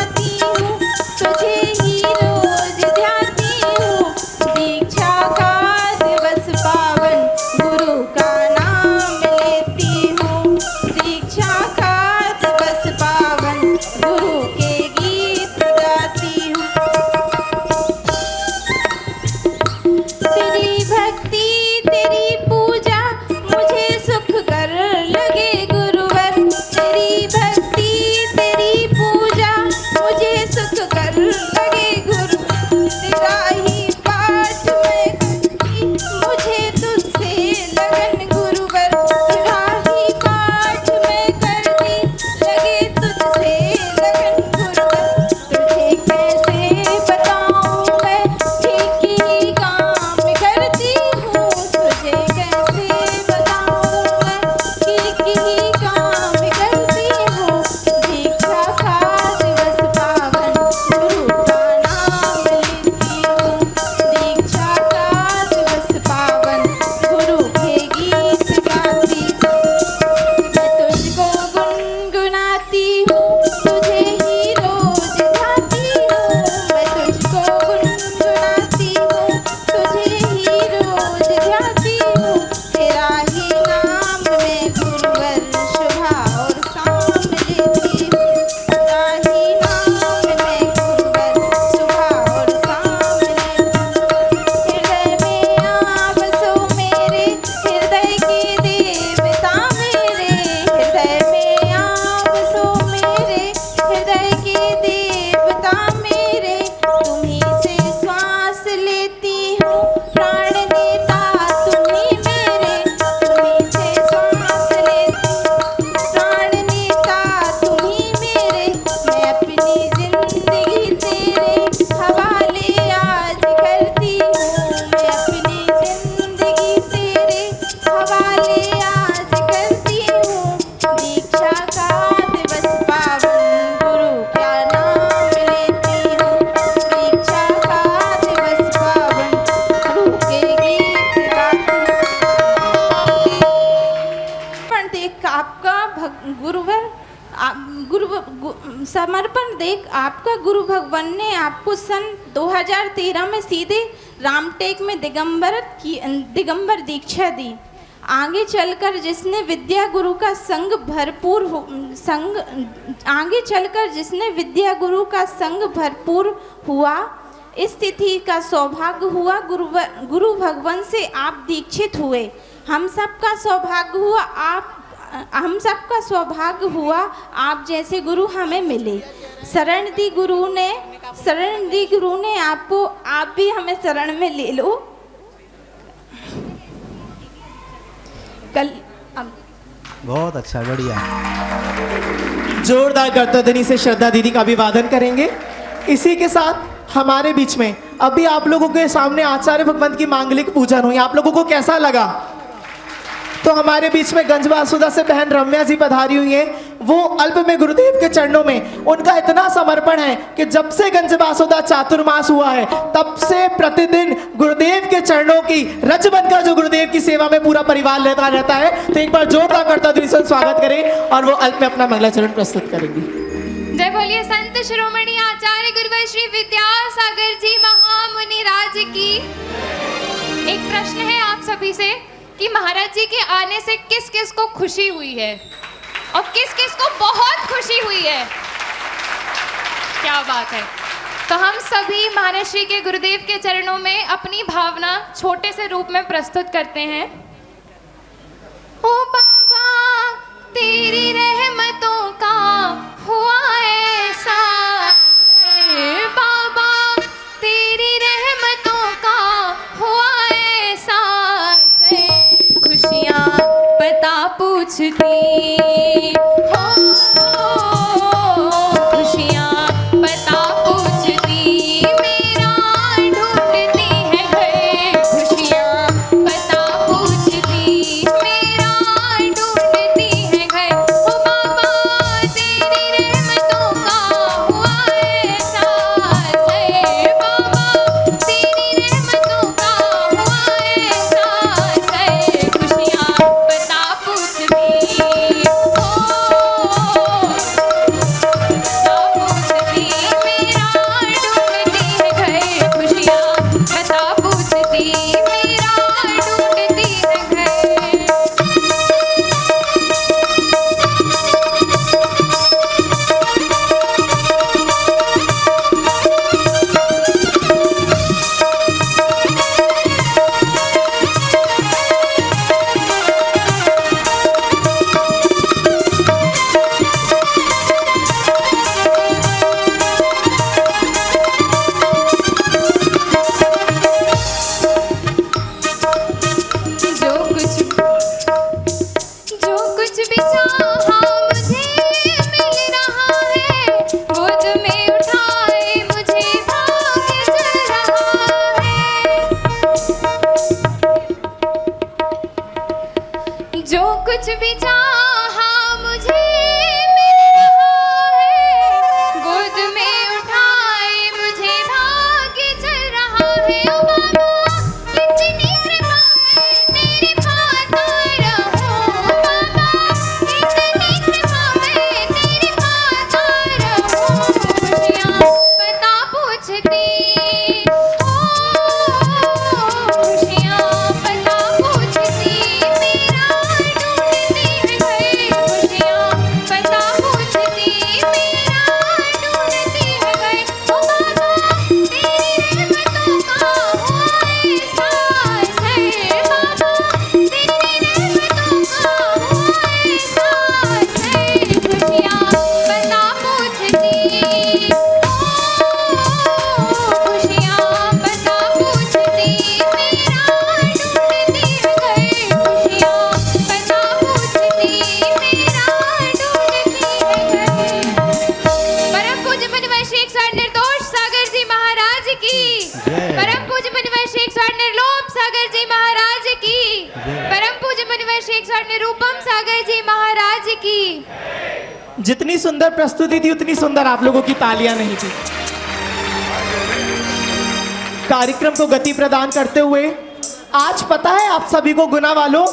समर्पण देख आपका गुरु भगवान ने आपको सन 2013 में सीधे रामटेक में दिगंबर दीक्षा दी। आगे चलकर जिसने विद्या गुरु का संग भरपूर हुआ, इस तिथि का सौभाग्य हुआ, गुरु भगवान से आप दीक्षित हुए। हम सबका सौभाग्य हुआ आप जैसे गुरु हमें मिले। शरण दी गुरु ने आपको, आप भी हमें शरण में ले लो। बहुत अच्छा, बढ़िया। जोरदार करतध्वनि से श्रद्धा दीदी का अभिवादन करेंगे। इसी के साथ हमारे बीच में अभी आप लोगों के सामने आचार्य भगवंत की मांगलिक पूजन हुई, आप लोगों को कैसा लगा? तो हमारे बीच में गंजवासुदा से बहन रम्या जी पधारी हुई हैं। वो अल्प में गुरुदेव के चरणों में उनका इतना समर्पण है कि जब से गंजवासुदा चातुर्मास हुआ है तब से प्रतिदिन गुरुदेव के चरणों की रज बनकर जो गुरुदेव की सेवा में पूरा परिवार लेता रहता है। तो एक बार जोरदार करतध्वनि से स्वागत करें और वो अल्प में अपना मंगलाचरण प्रस्तुत करेंगी। जय बोलिए संत शिरोमणि आचार्य गुरुवर श्री विद्यासागर जी महामुनि राज की। एक प्रश्न है आप सभी से कि महाराज जी के आने से किस किस को खुशी हुई है और किस किस को बहुत खुशी हुई है? क्या बात है। तो हम सभी महाराज श्री के गुरुदेव के चरणों में अपनी भावना छोटे से रूप में प्रस्तुत करते हैं। ओ बाबा तेरी रहमतों का हुआ ऐसा, बाबा तेरी रहमतों का हुआ ऐसा, खुशियाँ पता पूछती हो, खुशियाँ पता पूछती, मेरा ढूंढती है घर, खुशियाँ पता पूछती, मेरा ढूंढती है घर। ओ बाबा तेरी रहमतों का हुआ एहसास है, बाबा तेरी रहमतों का हुआ एहसास है, खुशियाँ पता पूछती हो, पता पूछती, मेरा ढूंढती है घर, खुशियाँ पता पूछती, मेरा ढूंढती है घर। जो कुछ भी चाहा मुझे मिल रहा है, गोद में उठाए मुझे भाग्य चल रहा है। जो कुछ भी चाहा मुझे मिल रहा है, गोद में उठाए मुझे भाग्य चल रहा है। ओ बाबा इतनी कृपा है तेरी खाता रहो, बाबा इतनी कृपा है तेरी खाता रहो, खुशियाँ पता पूछती हो, खुशियाँ पता पूछती, मेरा ढूंढती है घर, खुशियाँ पता पूछती, मेरा ढूंढती है घर। ओ बाबा तेरी रहमतों का हुआ एहसास है, बाबा तेरी रहमतों का हुआ एहसास है, खुशियाँ पता पूछती हो, खुशियाँ पता पूछती, मेरा ढूंढती है घर, खुशियाँ पता पूछती, मेरा ढूंढती है घर। परम पूज्य मुनिवर श्री 108 निर्दोष सागर जी महाराज की। परम पूज्य मुनिवर श्री 108 निर्लोभ सागर जी महाराज की। परम पूज्य मुनिवर श्री 108 निरूपम सागर जी महाराज की। जितनी सुंदर प्रस्तुति थी उतनी सुंदर आप लोगों की तालियां नहीं थी। कार्यक्रम को गति प्रदान करते हुए आज पता है आप सभी को गुना वालों,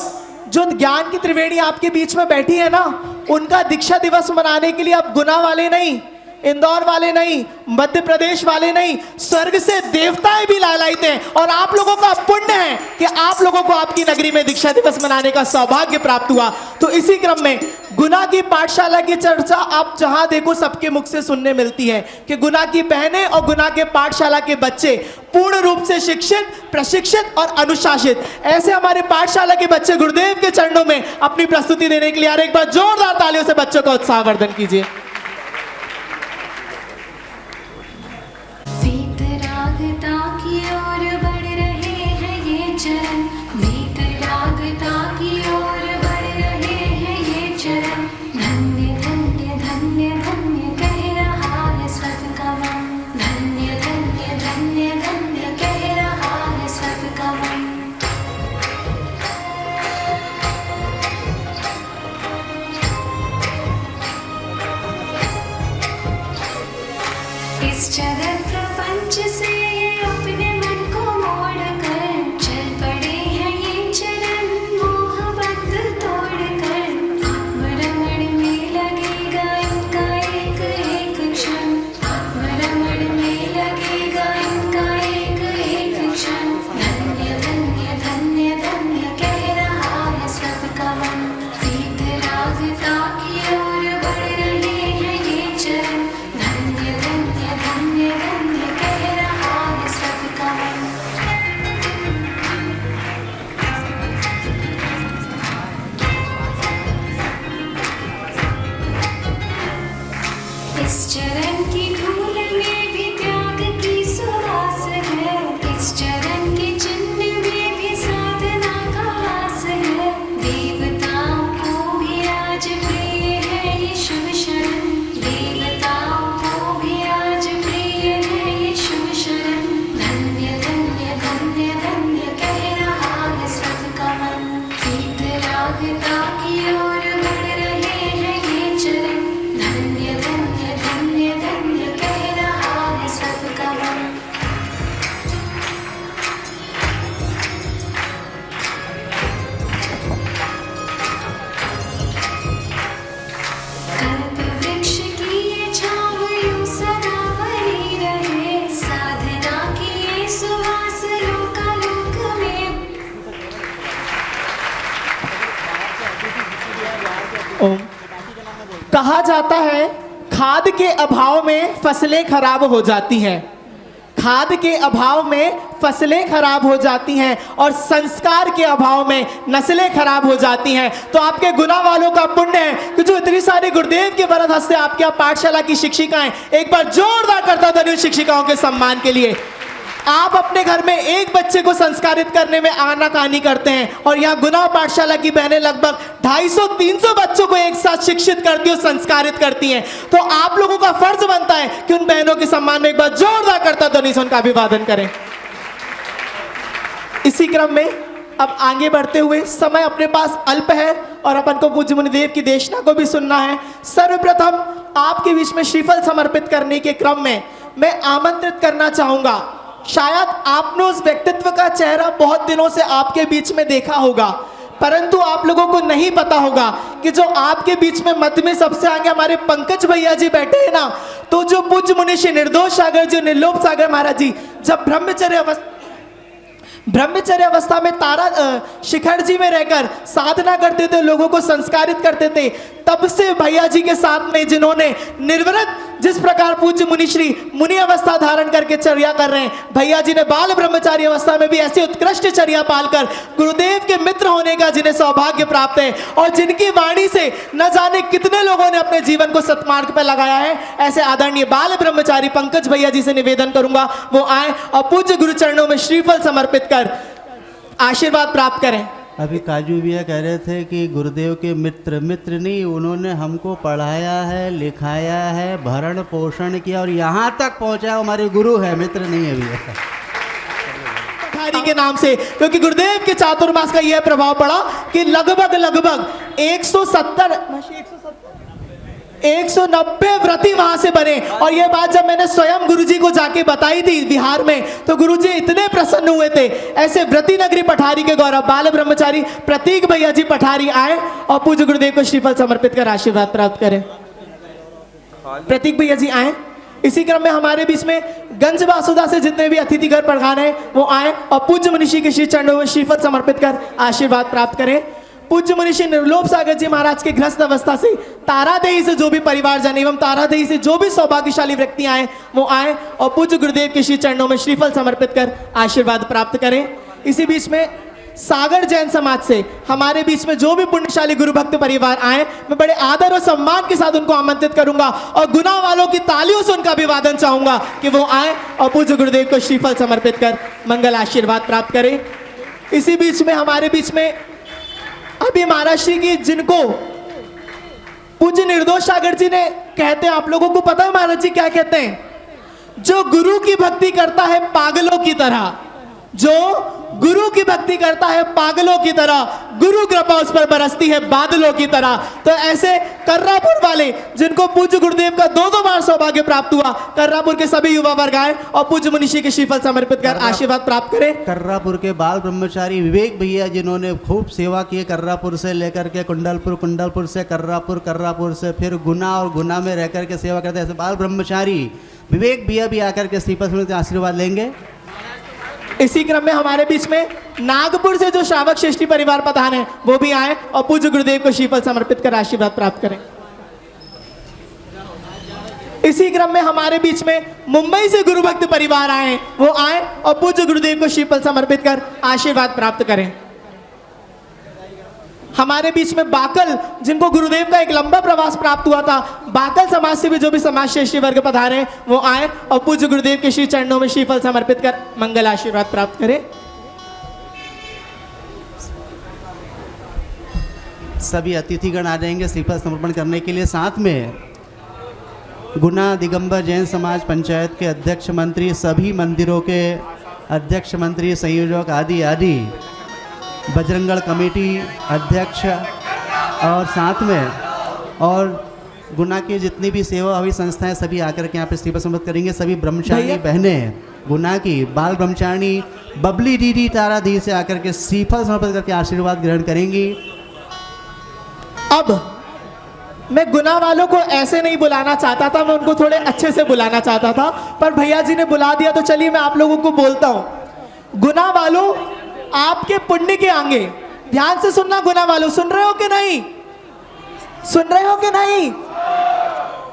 जो ज्ञान की त्रिवेणी आपके बीच में बैठी है ना, उनका दीक्षा दिवस मनाने के लिए अब गुना वाले नहीं, इंदौर वाले नहीं, मध्य प्रदेश वाले नहीं, स्वर्ग से देवताएं भी लालायित हैं। और आप लोगों का पुण्य है कि आप लोगों को आपकी नगरी में दीक्षा दिवस मनाने का सौभाग्य प्राप्त हुआ। तो इसी क्रम में गुना की पाठशाला की चर्चा आप जहां देखो सबके मुख से सुनने मिलती है कि गुना की बहनें और गुना के पाठशाला के बच्चे पूर्ण रूप से शिक्षित, प्रशिक्षित और अनुशासित। ऐसे हमारे पाठशाला के बच्चे गुरुदेव के चरणों में अपनी प्रस्तुति देने के लिए एक बार जोरदार तालियों से बच्चों का उत्साहवर्धन कीजिए। वीतरागता की ओर बढ़ रहे हैं ये चरण, वीतरागता की ओर बढ़ रहे हैं ये चरण। धन्य धन्य धन्य धन्य कह रहा है सबका मन, धन्य धन्य धन्य धन्य कह रहा है सबका मन। इस जगत प्रपंच से ये अपने मन को मोड़ कर चल पड़े हैं ये चरण, मोहबंध तोड़ कर। आत्मरमण में लगेगा इनका एक एक क्षण, आत्मरमण में लगेगा इनका एक एक क्षण। धन्य धन्य धन्य धन्य कह रहा है सबका मन, वीतरागता की ओर बढ़ रहे हैं ये चरण। धन्य धन्य धन्य धन्य कह रहा है सबका मन। इस चरण की धूल में भी त्याग की सुवास है, इस चरण के चिन्ह में भी साधना का वास है। देवताओं को भी आज प्रिय है ये शुभ शरण, देवताओं को भी आज प्रिय है ये शुभ शरण। धन्य धन्य धन्य धन्य कह रहा है सबका मन, वीतरागता की ओर बढ़ रहे हैं ये चरण। धन्य धन्य धन्य धन्य कह रहा है सबका मन। कल्प वृक्ष की ये छाँव यूं सदा बनी रहे, साधना की ये सुवास लोकालोक में। ओम। कहा जाता है खाद के अभाव में फसलें खराब हो जाती हैं, खाद के अभाव में फसलें खराब हो जाती हैं और संस्कार के अभाव में नस्लें खराब हो जाती हैं। तो आपके गुना वालों का पुण्य है कि जो इतनी सारी गुरुदेव के वरद हस्ते आपके यहाँ पाठशाला की शिक्षिकाएं, एक बार जोरदार करता था शिक्षिकाओं के सम्मान के लिए। आप अपने घर में एक बच्चे को संस्कारित करने में आनाकानी करते हैं और यहाँ गुना पाठशाला की बहनें लगभग 250-300 बच्चों को एक साथ शिक्षित करती और संस्कारित करती हैं। तो आप लोगों का फर्ज बनता है कि उन बहनों के सम्मान में एक बार जोरदार करता ध्वनि से उनका अभिवादन करें। इसी क्रम में अब आगे बढ़ते हुए, समय अपने पास अल्प है और अपन को पूज्य मुनिदेव की देशना को भी सुनना है। सर्वप्रथम आपके बीच में श्रीफल समर्पित करने के क्रम में मैं आमंत्रित करना चाहूंगा, शायद आपने उस व्यक्तित्व का चेहरा बहुत दिनों से आपके बीच में देखा होगा, परंतु आप लोगों को नहीं पता होगा कि जो आपके बीच में मध्य में सबसे आगे हमारे पंकज भैया जी बैठे हैं ना, तो जो पूज्य मुनि श्री निर्दोष सागर जी, निर्लोभ सागर महाराज जी जब ब्रह्मचर्य अवस्था में तारा शिखर जी में रहकर साधना करते थे, लोगों को संस्कारित करते थे, तब से भैया जी के साथ में जिन्होंने निर्वृत जिस प्रकार पूज्य मुनिश्री मुनि अवस्था धारण करके चर्या कर रहे हैं, भैया जी ने बाल ब्रह्मचारी अवस्था में भी ऐसी उत्कृष्ट चर्या पालकर गुरुदेव के मित्र होने का जिन्हें सौभाग्य प्राप्त है और जिनकी वाणी से न जाने कितने लोगों ने अपने जीवन को सत्मार्ग पर लगाया है, ऐसे आदरणीय बाल ब्रह्मचारी पंकज भैया जी से निवेदन करूंगा वो आए और पूज्य गुरु चरणों में श्रीफल समर्पित कर आशीर्वाद प्राप्त करें। अभी काजू भैया कह रहे थे कि गुरुदेव के मित्र नहीं, उन्होंने हमको पढ़ाया है, लिखाया है, भरण पोषण किया और यहाँ तक पहुँचा हमारे गुरु है, मित्र नहीं है भैया। पठारी के नाम से, क्योंकि गुरुदेव के चातुर्मास का यह प्रभाव पड़ा कि लगभग 170 190 व्रती वहां से बने। और ये बात जब मैंने स्वयं गुरुजी को जाके बताई थी बिहार में, तो गुरुजी इतने प्रसन्न हुए थे। ऐसे व्रती नगरी पठारी के गौरव बाल ब्रह्मचारी प्रतीक भैया जी पठारी आए और पूज्य गुरुदेव को श्रीफल समर्पित कर आशीर्वाद प्राप्त करें। प्रतीक भैया जी आए। इसी क्रम में हमारे बीच में गंज वासुदा से जितने भी अतिथिगण प्रधान हैं वो आए और पूज्य मनीषी के श्री चरणों में श्रीफल समर्पित कर आशीर्वाद प्राप्त करें। पूज्य मनीषी निर्लोभ सागर जी महाराज के गृहस्थ अवस्था से तारादेही से जो भी परिवारजन एवं तारादेही से जो भी सौभाग्यशाली व्यक्ति आए वो आए और पूज्य गुरुदेव के श्री चरणों में श्रीफल समर्पित कर आशीर्वाद प्राप्त करें। इसी बीच में सागर जैन समाज से हमारे बीच में जो भी पुण्यशाली गुरु भक्त परिवार आए, मैं बड़े आदर और सम्मान के साथ उनको आमंत्रित करूंगा और गुना वालों की तालियों से उनका अभिवादन चाहूंगा कि वो आए और पूज्य गुरुदेव को श्रीफल समर्पित कर मंगल आशीर्वाद प्राप्त करें। इसी बीच में हमारे बीच में अभी महाराज श्री की जिनको पूज्य निर्दोष सागर जी ने कहते हैं, आप लोगों को पता है महाराज जी क्या कहते हैं? जो गुरु की भक्ति करता है पागलों की तरह, जो गुरु की भक्ति करता है पागलों की तरह, गुरु कृपा उस पर बरसती है बादलों की तरह। तो ऐसे कर्रापुर वाले जिनको पूज्य गुरुदेव का 2-2 बार सौभाग्य प्राप्त हुआ, कर्रापुर के सभी युवा वर्ग आए और पूज्य मनीषी के श्रीफल समर्पित कर आशीर्वाद प्राप्त करें। कर्रापुर के बाल ब्रह्मचारी विवेक भैया जिन्होंने खूब सेवा की, कर्रापुर से लेकर के कुंडलपुर, कुंडलपुर से कर्रापुर, कर्रापुर से फिर गुना और गुना में रहकर के सेवा करते हैं, ऐसे बाल ब्रह्मचारी विवेक भैया भी आकर के श्रीफल समर्पित आशीर्वाद लेंगे। इसी क्रम में हमारे बीच में नागपुर से जो श्रावक श्रेष्ठी परिवार प्रधान है वो भी आए और पूज्य गुरुदेव को श्रीफल समर्पित कर आशीर्वाद प्राप्त करें। इसी क्रम में हमारे बीच में मुंबई से गुरु भक्त परिवार आए, वो आए और पूज्य गुरुदेव को श्रीफल समर्पित कर आशीर्वाद प्राप्त करें। हमारे बीच में बाकल जिनको गुरुदेव का एक लंबा प्रवास प्राप्त हुआ था, बाकल समाज से भी जो भी समाज श्रेष्ठी वर्ग पधारे वो आए और पूज्य गुरुदेव के श्री चरणों में श्रीफल समर्पित कर मंगल आशीर्वाद प्राप्त करें। सभी अतिथिगण आ जाएंगे श्रीफल समर्पण करने के लिए। साथ में गुना दिगंबर जैन समाज पंचायत के अध्यक्ष मंत्री, सभी मंदिरों के अध्यक्ष मंत्री, संयोजक आदि आदि, बजरंगगढ़ कमेटी अध्यक्ष और साथ में और गुना की जितनी भी सेवा अभी संस्थाएं सभी आकर के यहाँ पे श्रीफल समर्पित करेंगे। सभी ब्रह्मचारिणी बहनें गुना की बाल ब्रह्मचारिणी बबली दीदी तारा दी से आकर के श्रीफल समर्पित करके आशीर्वाद ग्रहण करेंगी। अब मैं गुना वालों को ऐसे नहीं बुलाना चाहता था, मैं उनको थोड़े अच्छे से बुलाना चाहता था, पर भैया जी ने बुला दिया तो चलिए मैं आप लोगों को बोलता हूँ। गुना वालों, आपके पुण्य के आगे ध्यान से सुनना। गुना वालों, सुन रहे हो कि नहीं? सुन रहे हो कि नहीं?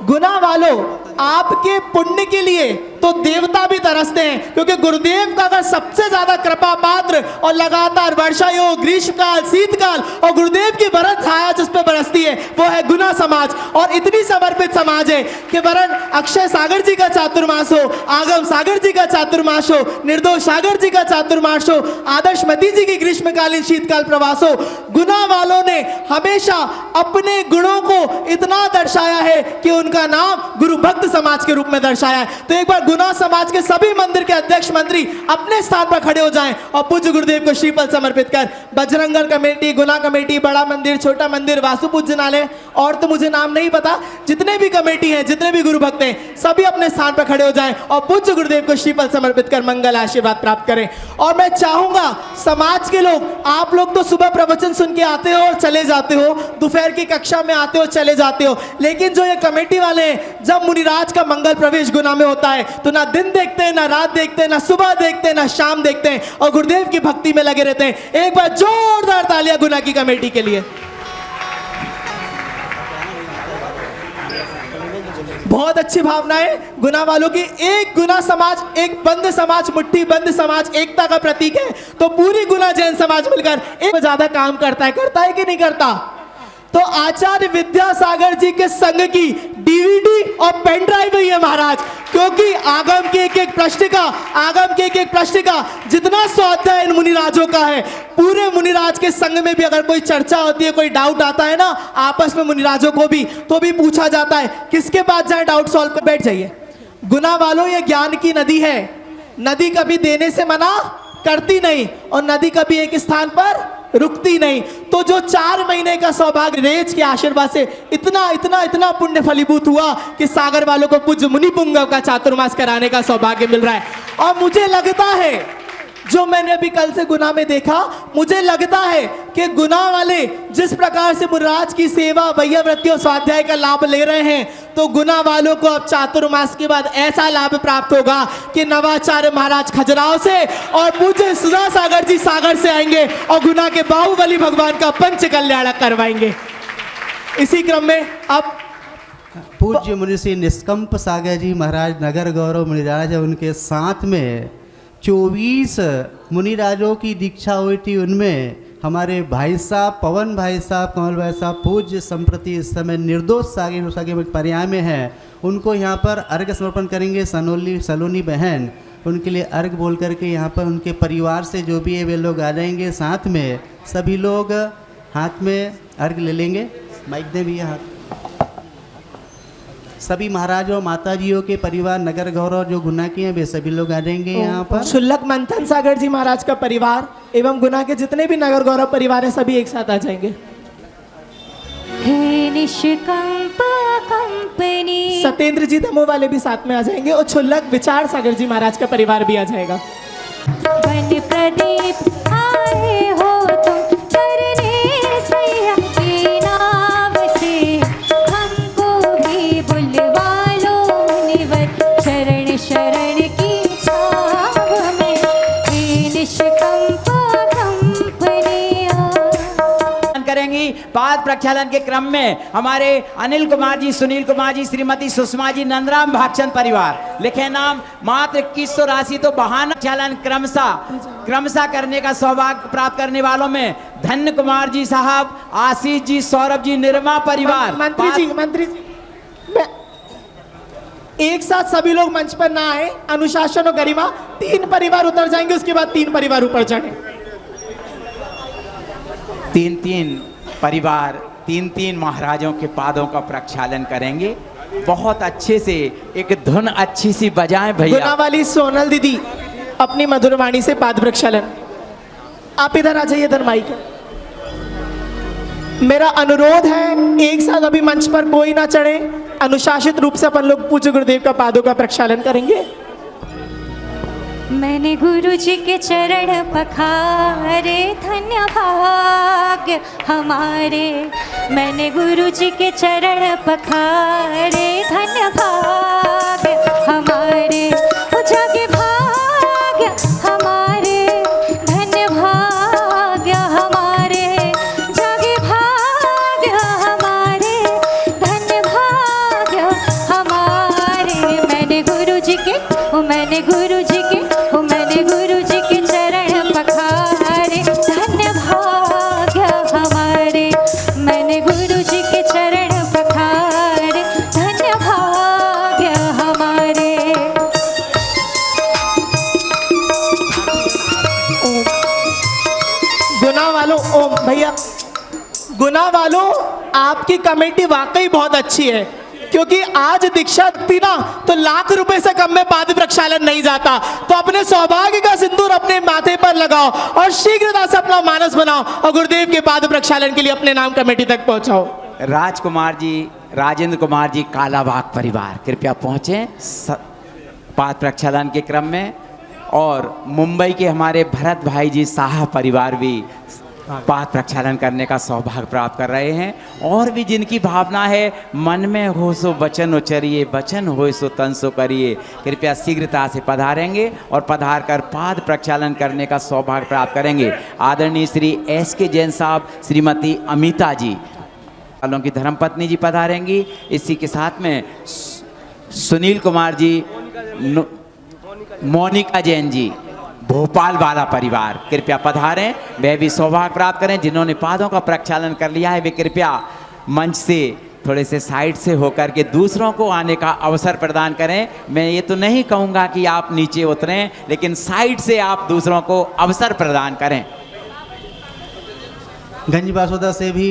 गुना वालों, आपके पुण्य के लिए तो देवता भी तरसते हैं, क्योंकि गुरुदेव का अगर सबसे ज्यादा कृपा पात्र और लगातार वर्षा योग, ग्रीष्मकाल, शीतकाल और गुरुदेव की वरद छाया जिस पे बरसती है वो है गुना समाज। और इतनी समर्पित समाज है कि वरन अक्षय सागर जी का चातुर्मास हो, आगम सागर जी का चातुर्मास हो, निर्दोष सागर जी का चातुर्मास हो, आदर्श मती जी की ग्रीष्मकालीन शीतकाल प्रवास हो, गुना वालों ने हमेशा अपने गुणों को इतना दर्शाया है कि उनका नाम गुरु भक्त समाज के रूप में दर्शाया है। तो एक बार गुना समाज के सभी मंदिर के अध्यक्ष मंत्री अपने स्थान पर खड़े हो जाएं और पूज्य गुरुदेव को श्रीफल समर्पित कर बजरंगगढ़ कमेटी, गुना कमेटी, बड़ा मंदिर, छोटा मंदिर, वासु पूजनालय और तो मुझे नाम नहीं पता, जितने भी कमेटी हैं, जितने भी गुरु भक्त हैं, सभी अपने स्थान पर खड़े हो जाएं और पूज्य गुरुदेव को श्रीफल समर्पित कर मंगल आशीर्वाद प्राप्त करें। और मैं चाहूंगा समाज के लोग, आप लोग तो सुबह प्रवचन सुन के आते हो और चले जाते हो, दोपहर की कक्षा में आते हो चले जाते हो, लेकिन जो ये कमेटी वाले हैं, जब मुनिराज का मंगल प्रवेश गुना में होता है तो ना दिन देखते हैं, ना रात देखते हैं, ना सुबह देखते हैं, ना शाम देखते हैं और गुरुदेव की भक्ति में लगे रहते हैं। एक बार जोरदार तालियां गुना की कमेटी के लिए। बहुत अच्छी भावना है गुना वालों की। एक गुना समाज, एक बंद समाज, मुट्ठी बंद समाज एकता का प्रतीक है। तो पूरी गुना जैन समाज मिलकर एक ज्यादा काम करता है कि नहीं करता? तो आचार्य विद्यासागर जी के संग की डीवीडी और पेन ड्राइव ही है महाराज, क्योंकि आगम के एक एक प्रश्न का जितना स्वाध्याय इन मुनिराजों का है, पूरे मुनिराज के संग में भी अगर कोई चर्चा होती है, कोई डाउट आता है ना आपस में मुनिराजों को भी, तो भी पूछा जाता है किसके पास जाए डाउट सॉल्व कर। बैठ जाइए। गुना वालों, ये ज्ञान की नदी है। नदी कभी देने से मना करती नहीं और नदी कभी एक स्थान पर रुकती नहीं। तो जो 4 महीने का सौभाग्य रेज के आशीर्वाद से इतना इतना इतना पुण्य फलीभूत हुआ कि सागर वालों को पूज्य मुनि पुंगव का चातुर्मास कराने का सौभाग्य मिल रहा है। और मुझे लगता है, जो मैंने अभी कल से गुना में देखा, मुझे लगता है कि गुना वाले जिस प्रकार से मुनिराज की सेवा, वैयावृत्ति और स्वाध्याय का लाभ ले रहे हैं, तो गुना वालों को अब चातुर्मास के बाद ऐसा लाभ प्राप्त होगा कि नवाचार्य महाराज खजुराहो से और पूज्य सुधा सागर जी सागर से आएंगे और गुना के बाहुबली भगवान का पंच कल्याण करवाएंगे। इसी क्रम में अब पूज्य मुनि श्री निष्कंप सागर जी महाराज नगर गौरव मुनिराज, उनके साथ में 24 मुनिराजों की दीक्षा हुई थी। उनमें हमारे भाई साहब, पवन भाई साहब, कमल भाई साहब, पूज्य संप्रति इस समय निर्दोष सागे पर्याय में हैं, उनको यहाँ पर अर्घ समर्पण करेंगे। सलोनी बहन उनके लिए अर्घ बोल करके यहाँ पर उनके परिवार से जो भी है वे लोग आ जाएंगे। साथ में सभी लोग हाथ में अर्घ ले लेंगे। माइक दे भी हाथ। सभी महाराजों माताजियों के परिवार नगर गौरव जो गुना के हैं वे सभी लोग आ जाएंगे यहाँ पर। शुल्लक मंथन सागर जी महाराज का परिवार एवं गुना के जितने भी नगर गौरव परिवार है सभी एक साथ आ जाएंगे। हे निष्कंप कंपनी। सत्येंद्र जी दमो वाले भी साथ में आ जाएंगे और शुल्लक विचार सागर जी महाराज का परिवार भी आ जाएगा। वन प्रदीप आए हो तुम करने सैया की नाव से, हमको भी बुलवा लो मुनिवर चरण शरण की छाव में। हे निष्कंप कंपनिया। करेंगी। पाद प्रक्षालन के क्रम में हमारे अनिल कुमार जी, सुनील कुमार जी, श्रीमती सुषमा जी, नंदराम भागचंद परिवार, लिखे नाम मात्र 2100 राशि। तो बहाना प्रक्षालन क्रमशः करने का सौभाग्य प्राप्त करने वालों में धन्य कुमार जी साहब, आशीष जी, सौरभ जी, निर्मा परिवार। मंत्री जी एक साथ सभी लोग मंच पर ना आए, अनुशासन और गरिमा। 3 परिवार उतर जाएंगे, उसके बाद 3 परिवार ऊपर चढ़े। 3 परिवार 3 महाराजों के पादों का प्रक्षालन करेंगे। बहुत अच्छे से एक धुन अच्छी सी बजाएं भैया। गुना वाली सोनल दीदी अपनी मधुर वाणी से पाद प्रक्षालन। आप इधर आ जाइए, इधर माइक है। मेरा अनुरोध है, एक साथ अभी मंच पर कोई ना चढ़े, अनुशासित रूप से अपन लोग पूज्य गुरुदेव का पादों का प्रक्षालन करेंगे। मैंने गुरु जी के चरण पखारे, धन्य भाग्य हमारे। मैंने गुरु जी के चरण पखारे, धन्य भाग्य हमारे। ओ जागे भाग्य हमारे, धन्य भाग्य हमारे। जागे भाग्य हमारे, धन्य भाग्य हमारे। मैंने गुरु जी के मैंने गुरु जी के मैंने गुरु जी के चरण पखारे, धन्य भाग्य हमारे। मैंने गुरु जी के चरण पखारे, धन्य भाग्य हमारे। गुना वालों, ओम भैया, गुना वालों आपकी कमेटी वाकई बहुत अच्छी है, क्योंकि आज दीक्षा थी ना तो लाख रुपए से कम में पाद प्रक्षालन नहीं जाता। तो अपने सौभाग्य का सिंदूर अपने माथे पर लगाओ और शीघ्रता से अपना मानस बनाओ और गुरुदेव के पाद प्रक्षालन के लिए अपने नाम कमेटी तक पहुंचाओ। राजकुमार जी, राजेंद्र कुमार जी, कालाबाग परिवार कृपया पहुँचें पाद प्रक्षालन के क्रम में। और मुंबई के हमारे भरत भाई जी साहा परिवार भी पाद प्रक्षालन करने का सौभाग्य प्राप्त कर रहे हैं। और भी जिनकी भावना है, मन में हो सो वचन उचरिए, वचन हो सो तन सो करिए, कृपया शीघ्रता से पधारेंगे और पधार कर पाद प्रक्षालन करने का सौभाग्य प्राप्त करेंगे। आदरणीय श्री SK जैन साहब, श्रीमती अमिता जी वालों की धर्मपत्नी जी पधारेंगी। इसी के साथ में सुनील कुमार जी, मोनिका जैन जी, भोपाल वाला परिवार कृपया पधारें, वे भी सौभाग्य प्राप्त करें। जिन्होंने पादों का प्रक्षालन कर लिया है वे कृपया मंच से थोड़े से साइड से होकर के दूसरों को आने का अवसर प्रदान करें। मैं ये तो नहीं कहूँगा कि आप नीचे उतरें, लेकिन साइड से आप दूसरों को अवसर प्रदान करें। गंज बासोदा से भी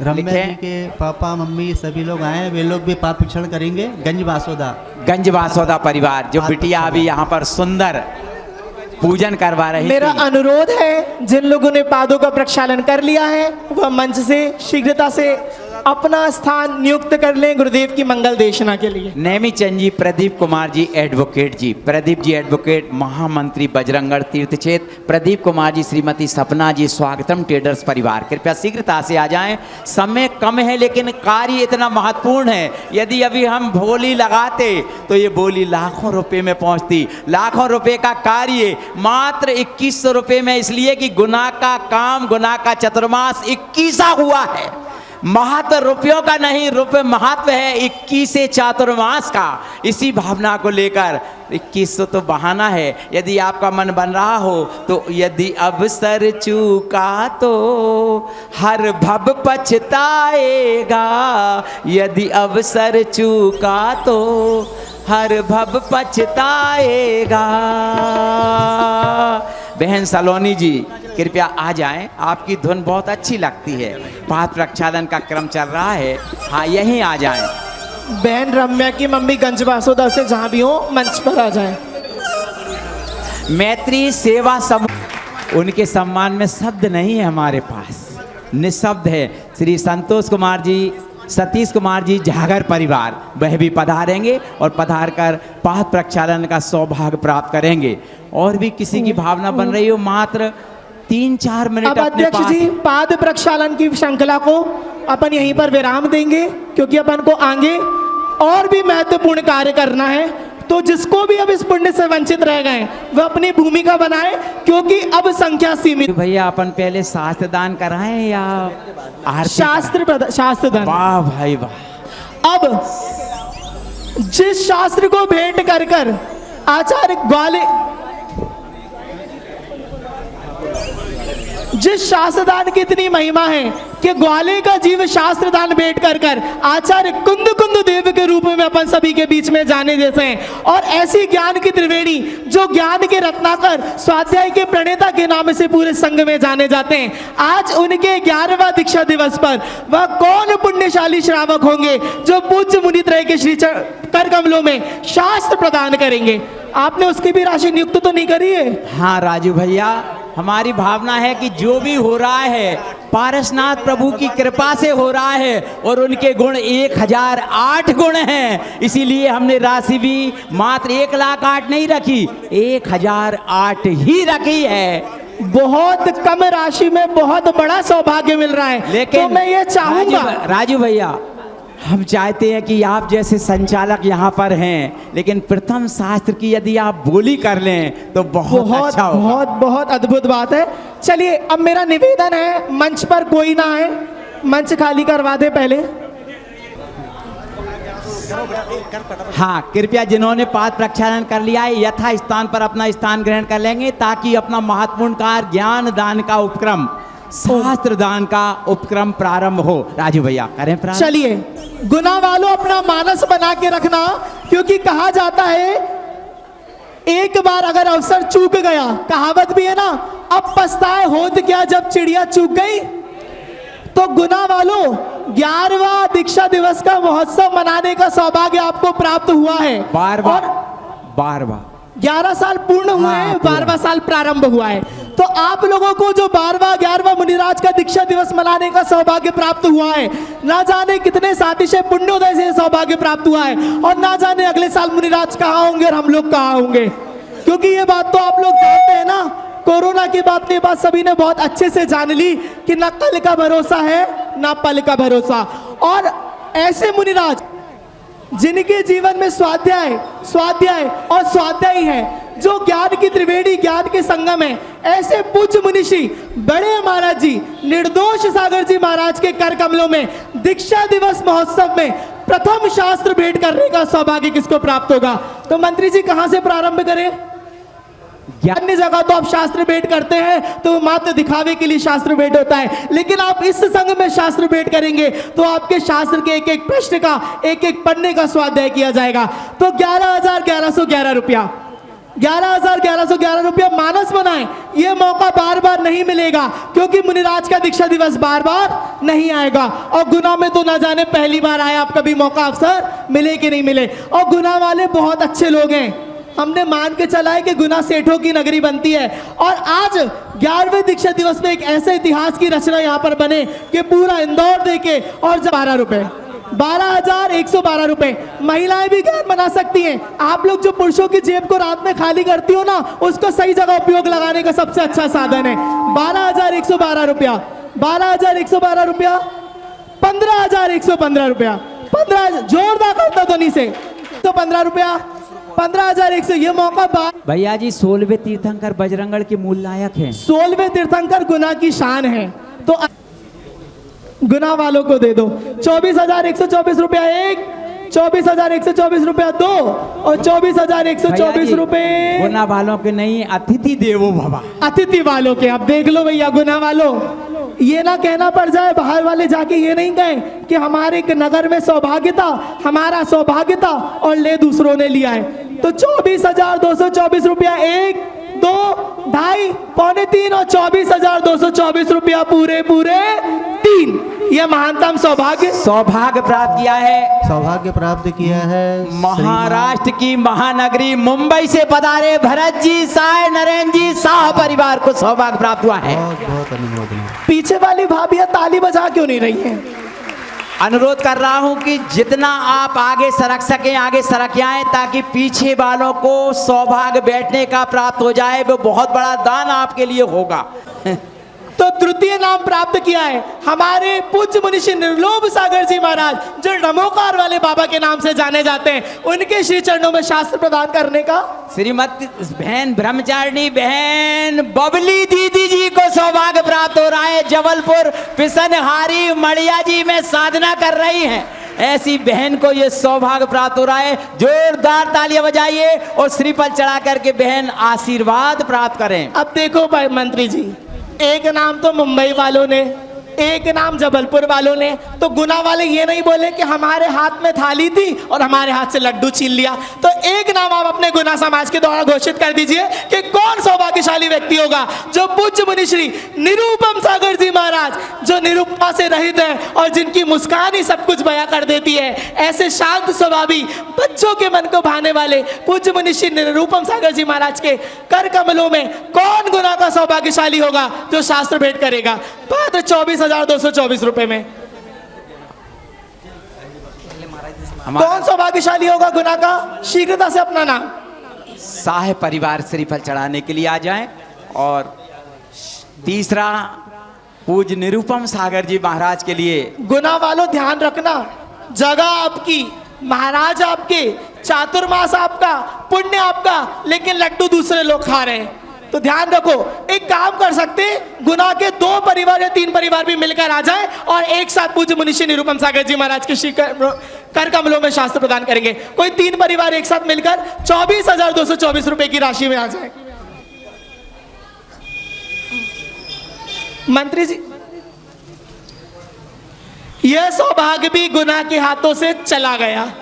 रम्या जी के पापा मम्मी सभी लोग आए हैं, वे लोग भी पाद प्रक्षालन करेंगे। गंज बासोदा परिवार जो बिटिया अभी यहाँ पर सुंदर पूजन करवा रही मेरा थी। अनुरोध है, जिन लोगों ने पादों का प्रक्षालन कर लिया है वह मंच से शीघ्रता से अपना स्थान नियुक्त कर लें गुरुदेव की मंगल देशना के लिए। नेमीचंद जी, प्रदीप कुमार जी एडवोकेट जी, प्रदीप जी एडवोकेट, महामंत्री बजरंगगढ़ तीर्थ क्षेत्र, प्रदीप कुमार जी, श्रीमती सपना जी, स्वागतम ट्रेडर्स परिवार, कृपया शीघ्रता से आ जाएं। समय कम है लेकिन कार्य इतना महत्वपूर्ण है। यदि अभी हम बोली लगाते तो ये बोली लाखों रुपए में पहुंचती। लाखों रुपए का कार्य मात्र 2100 रुपए में, इसलिए कि गुना का काम, गुना का चतुर्मास 21 हुआ है। महत्व रुपयों का नहीं, रुपये महत्व है 21 चातुर्मास का। इसी भावना को लेकर 2100 तो बहाना है। यदि आपका मन बन रहा हो तो यदि अवसर चूका तो हर भव पछताएगा, यदि अवसर चूका तो हर भव पछताएगा। बहन सलोनी जी कृपया आ जाएं, आपकी धुन बहुत अच्छी लगती है। पाद प्रक्षालन का क्रम चल रहा है, हाँ यहीं आ जाएं। बहन रम्या की मम्मी गंज बासोदा से जहाँ भी हो मंच पर आ जाएं। मैत्री सेवा समूह, उनके सम्मान में शब्द नहीं है हमारे पास, निशब्द है। श्री संतोष कुमार जी, सतीश कुमार जी झागर परिवार, वह भी पधारेंगे और पधार कर पाद प्रक्षालन का सौभाग्य प्राप्त करेंगे। और भी किसी की भावना बन रही हो, मात्र 3-4 मिनट अब अपने अध्यक्ष पास। जी पाद प्रक्षालन की श्रृंखला को अपन यहीं पर विराम देंगे, क्योंकि अपन को आगे और भी महत्वपूर्ण कार्य करना है। तो जिसको भी अब इस पुण्य से वंचित रह गए वह अपनी भूमिका बनाए, क्योंकि अब संख्या सीमित। भैया अपन पहले शास्त्र दान कराएं या आरती शास्त्र दान। वाह भाई वाह। अब जिस शास्त्र को भेंट कर कर आचार्य ग्वाले, जिस शास्त्र दान की इतनी महिमा है कि ग्वाले का जीव शास्त्र दान भेंट कर कर आचार्य कुंद कुंद देव के रूप में अपन सभी के बीच में जाने देते हैं। और ऐसी ज्ञान की त्रिवेणी जो ज्ञान के रत्नाकर, स्वाध्याय के प्रणेता के नाम से पूरे संघ में जाने जाते हैं, आज उनके 11वां दीक्षा दिवस पर वह कौन पुण्यशाली श्रावक होंगे जो पूज्य मुनित्रय के श्री कर कमलों में शास्त्र प्रदान करेंगे। आपने उसकी भी राशि नियुक्त तो नहीं करी है? हाँ राजू भैया, हमारी भावना है कि जो भी हो रहा है पारसनाथ प्रभु की कृपा से हो रहा है, और उनके गुण 1008 गुण हैं। इसीलिए हमने राशि भी मात्र 1,08,000 नहीं रखी, 1008 ही रखी है। बहुत कम राशि में बहुत बड़ा सौभाग्य मिल रहा है। लेकिन तो मैं ये चाहूंगा राजू भैया, हम चाहते हैं कि आप जैसे संचालक यहाँ पर हैं, लेकिन प्रथम शास्त्र की यदि आप बोली कर लें तो बहुत अच्छा होगा। बहुत बहुत अद्भुत बात है। चलिए अब मेरा निवेदन है, मंच पर कोई ना आए, मंच खाली करवा दे पहले। हाँ कृपया जिन्होंने पाद प्रक्षालन कर लिया है यथा स्थान पर अपना स्थान ग्रहण कर लेंगे, ताकि अपना महत्वपूर्ण कार्य ज्ञान दान का उपक्रम, शास्त्र दान का उपक्रम प्रारंभ हो। राजू भैया करें प्रारंभ। चलिए गुना वालों अपना मानस बना के रखना, क्योंकि कहा जाता है एक बार अगर अवसर चूक गया, कहावत भी है ना, अब पछताए होत क्या जब चिड़िया चूक गई। तो गुना वालों 11वां दीक्षा दिवस का महोत्सव मनाने का सौभाग्य आपको प्राप्त हुआ है। बार 11 साल पूर्ण हुए हैं, 12वां साल प्रारंभ हुआ है। तो आप लोगों को जो 12वां 11वां मुनिराज का दीक्षा दिवस मनाने का सौभाग्य प्राप्त हुआ है, ना जाने कितने साथी से पुण्योदय से सौभाग्य प्राप्त हुआ है, और ना जाने अगले साल मुनिराज कहाँ होंगे और हम लोग कहाँ होंगे। क्योंकि ये बात तो आप लोग जानते हैं ना, कोरोना की बात ये बात सभी ने बहुत अच्छे से जान ली कि ना कल का भरोसा है ना पल का भरोसा। और ऐसे मुनिराज जिनके जीवन में स्वाध्याय और स्वाध्यायी है, जो ज्ञान की त्रिवेणी, ज्ञान के संगम है, ऐसे पूज्य मुनिषी बड़े महाराज जी, निर्दोष सागर जी महाराज के कर कमलों में दीक्षा दिवस महोत्सव में प्रथम शास्त्र भेंट करने का सौभाग्य किसको प्राप्त होगा? तो मंत्री जी कहां से प्रारंभ करें? अन्य जगह तो आप शास्त्र भेंट करते हैं तो मात्र दिखावे के लिए शास्त्र भेंट होता है, लेकिन आप इस संघ में शास्त्र भेंट करेंगे तो आपके शास्त्र के एक एक प्रश्न का, एक एक पन्ने का स्वाध्याय किया जाएगा। तो 11,1111 रुपया, 11,1111 रुपया मानस बनाएं। ये मौका बार बार नहीं मिलेगा, क्योंकि मुनिराज का दीक्षा दिवस बार बार नहीं आएगा। और गुना में तो ना जाने पहली बार आया, आप कभी मौका अवसर मिले कि नहीं मिले। और गुना वाले बहुत अच्छे लोग हैं, हमने मान के चला है कि गुना सेठों की नगरी बनती है। और आज 11वें दीक्षा दिवस में एक ऐसे इतिहास की रचना यहाँ पर बने कि पूरा इंदौर देके और 12 रुपए 12,112 रुपए। महिलाएं भी ज्ञान बना सकती हैं। आप लोग जो पुरुषों की जेब को रात में खाली करती हो ना, उसको सही जगह उपयोग लगाने का सबसे अच्छा साधन है। 12,112 रुपया, 12,112 रुपया, 15,115 रुपया, 15 जोरदार करता ध्वनि से, तो 15 रुपया, 15,100। ये मौका भैया जी 16वें तीर्थंकर बजरंगगढ़ के मूल नायक हैं। 16वें तीर्थंकर गुना की शान है, तो गुना वालों को दे दो। 24,124 रुपया एक, 24,124 रुपया दो, और 24,124 रुपए गुना वालों के नहीं, अतिथि देवो भव, अतिथि वालों के। अब देख लो भैया, गुना वालों, ये ना कहना पड़ जाए बाहर वाले जाके ये नहीं कहें कि हमारे नगर में सौभाग्यता, हमारा सौभाग्यता और ले दूसरों ने लिया है। तो 24,224 रुपया एक, दो, ढाई, पौने तीन, और 24,224 रुपया पूरे पूरे 3। यह महानतम सौभाग्य प्राप्त किया है। सौभाग्य प्राप्त किया है महाराष्ट्र की महानगरी मुंबई से पधारे भरत जी, साय, नरेंद्र जी, शाह परिवार को सौभाग्य प्राप्त हुआ है। बहुत बहुत अनुमोदन। पीछे वाली भाभियां ताली बजा क्यों नहीं रही हैं? अनुरोध कर रहा हूं कि जितना आप आगे सरक सकें आगे सरक आए, ताकि पीछे वालों को सौभाग्य बैठने का प्राप्त हो जाए। वो बहुत बड़ा दान आपके लिए होगा। तो तृतीय नाम प्राप्त किया है हमारे पूज्य मुनिषी निर्लोभ सागर जी महाराज, जो नमोकार वाले बाबा के नाम से जाने जाते हैं। उनके श्री चरणों में शास्त्र प्रदान करने का श्रीमती बहन ब्रह्मचारिणी बहन बबली दीदी जी को सौभाग्य प्राप्त हो रहा है। जबलपुर पिसनहारी मड़िया जी में साधना कर रही हैं, ऐसी बहन को ये सौभाग्य प्राप्त हो रहा है। जोरदार तालियां बजाइए और श्रीफल चढ़ा करके बहन आशीर्वाद प्राप्त करें। अब देखो भाई मंत्री जी, एक नाम तो मुंबई वालों ने, एक नाम जबलपुर वालों ने, तो गुना वाले ये नहीं बोले कि हमारे हाथ में थाली थी और हमारे हाथ से लड्डू छीन लिया। तो एक नाम आप अपने गुना समाज के द्वारा घोषित कर दीजिए कि कौन सौभाग्यशाली व्यक्ति होगा जो पूज्य मुनिश्री निरूपम सागर जी महाराज, जो निरूपमा से रहित है और जिनकी मुस्कान ही सब कुछ बयां कर देती है। ऐसे शांत स्वभावी, बच्चों के मन को भाने वाले पूज्य मुनिश्री निरूपम सागर जी महाराज के कर कमलों में कौन गुना का सौभाग्यशाली होगा जो शास्त्र भेंट करेगा? मात्र 24,224 रुपए में कौन सौभाग्यशाली होगा गुना का? शीघ्रता से अपना नाम शाह परिवार श्रीफल चढ़ाने के लिए आ जाएं। और तीसरा पूज्य निरूपम सागर जी महाराज के लिए। गुना वालों ध्यान रखना, जगह आपकी, महाराज आपके, चातुर्मास आपका, पुण्य आपका, लेकिन लड्डू दूसरे लोग खा रहे हैं। तो ध्यान रखो, एक काम कर सकते हैं, गुना के 2 परिवार या 3 परिवार भी मिलकर आ जाएं और एक साथ पूज्य मुनिषी निरूपम सागर जी महाराज के श्री कर कमलों में शास्त्र प्रदान करेंगे। कोई 3 परिवार एक साथ मिलकर 24,224 रुपए की राशि में आ जाए। मंत्री जी, यह सौभाग्य भी गुना के हाथों से चला गया।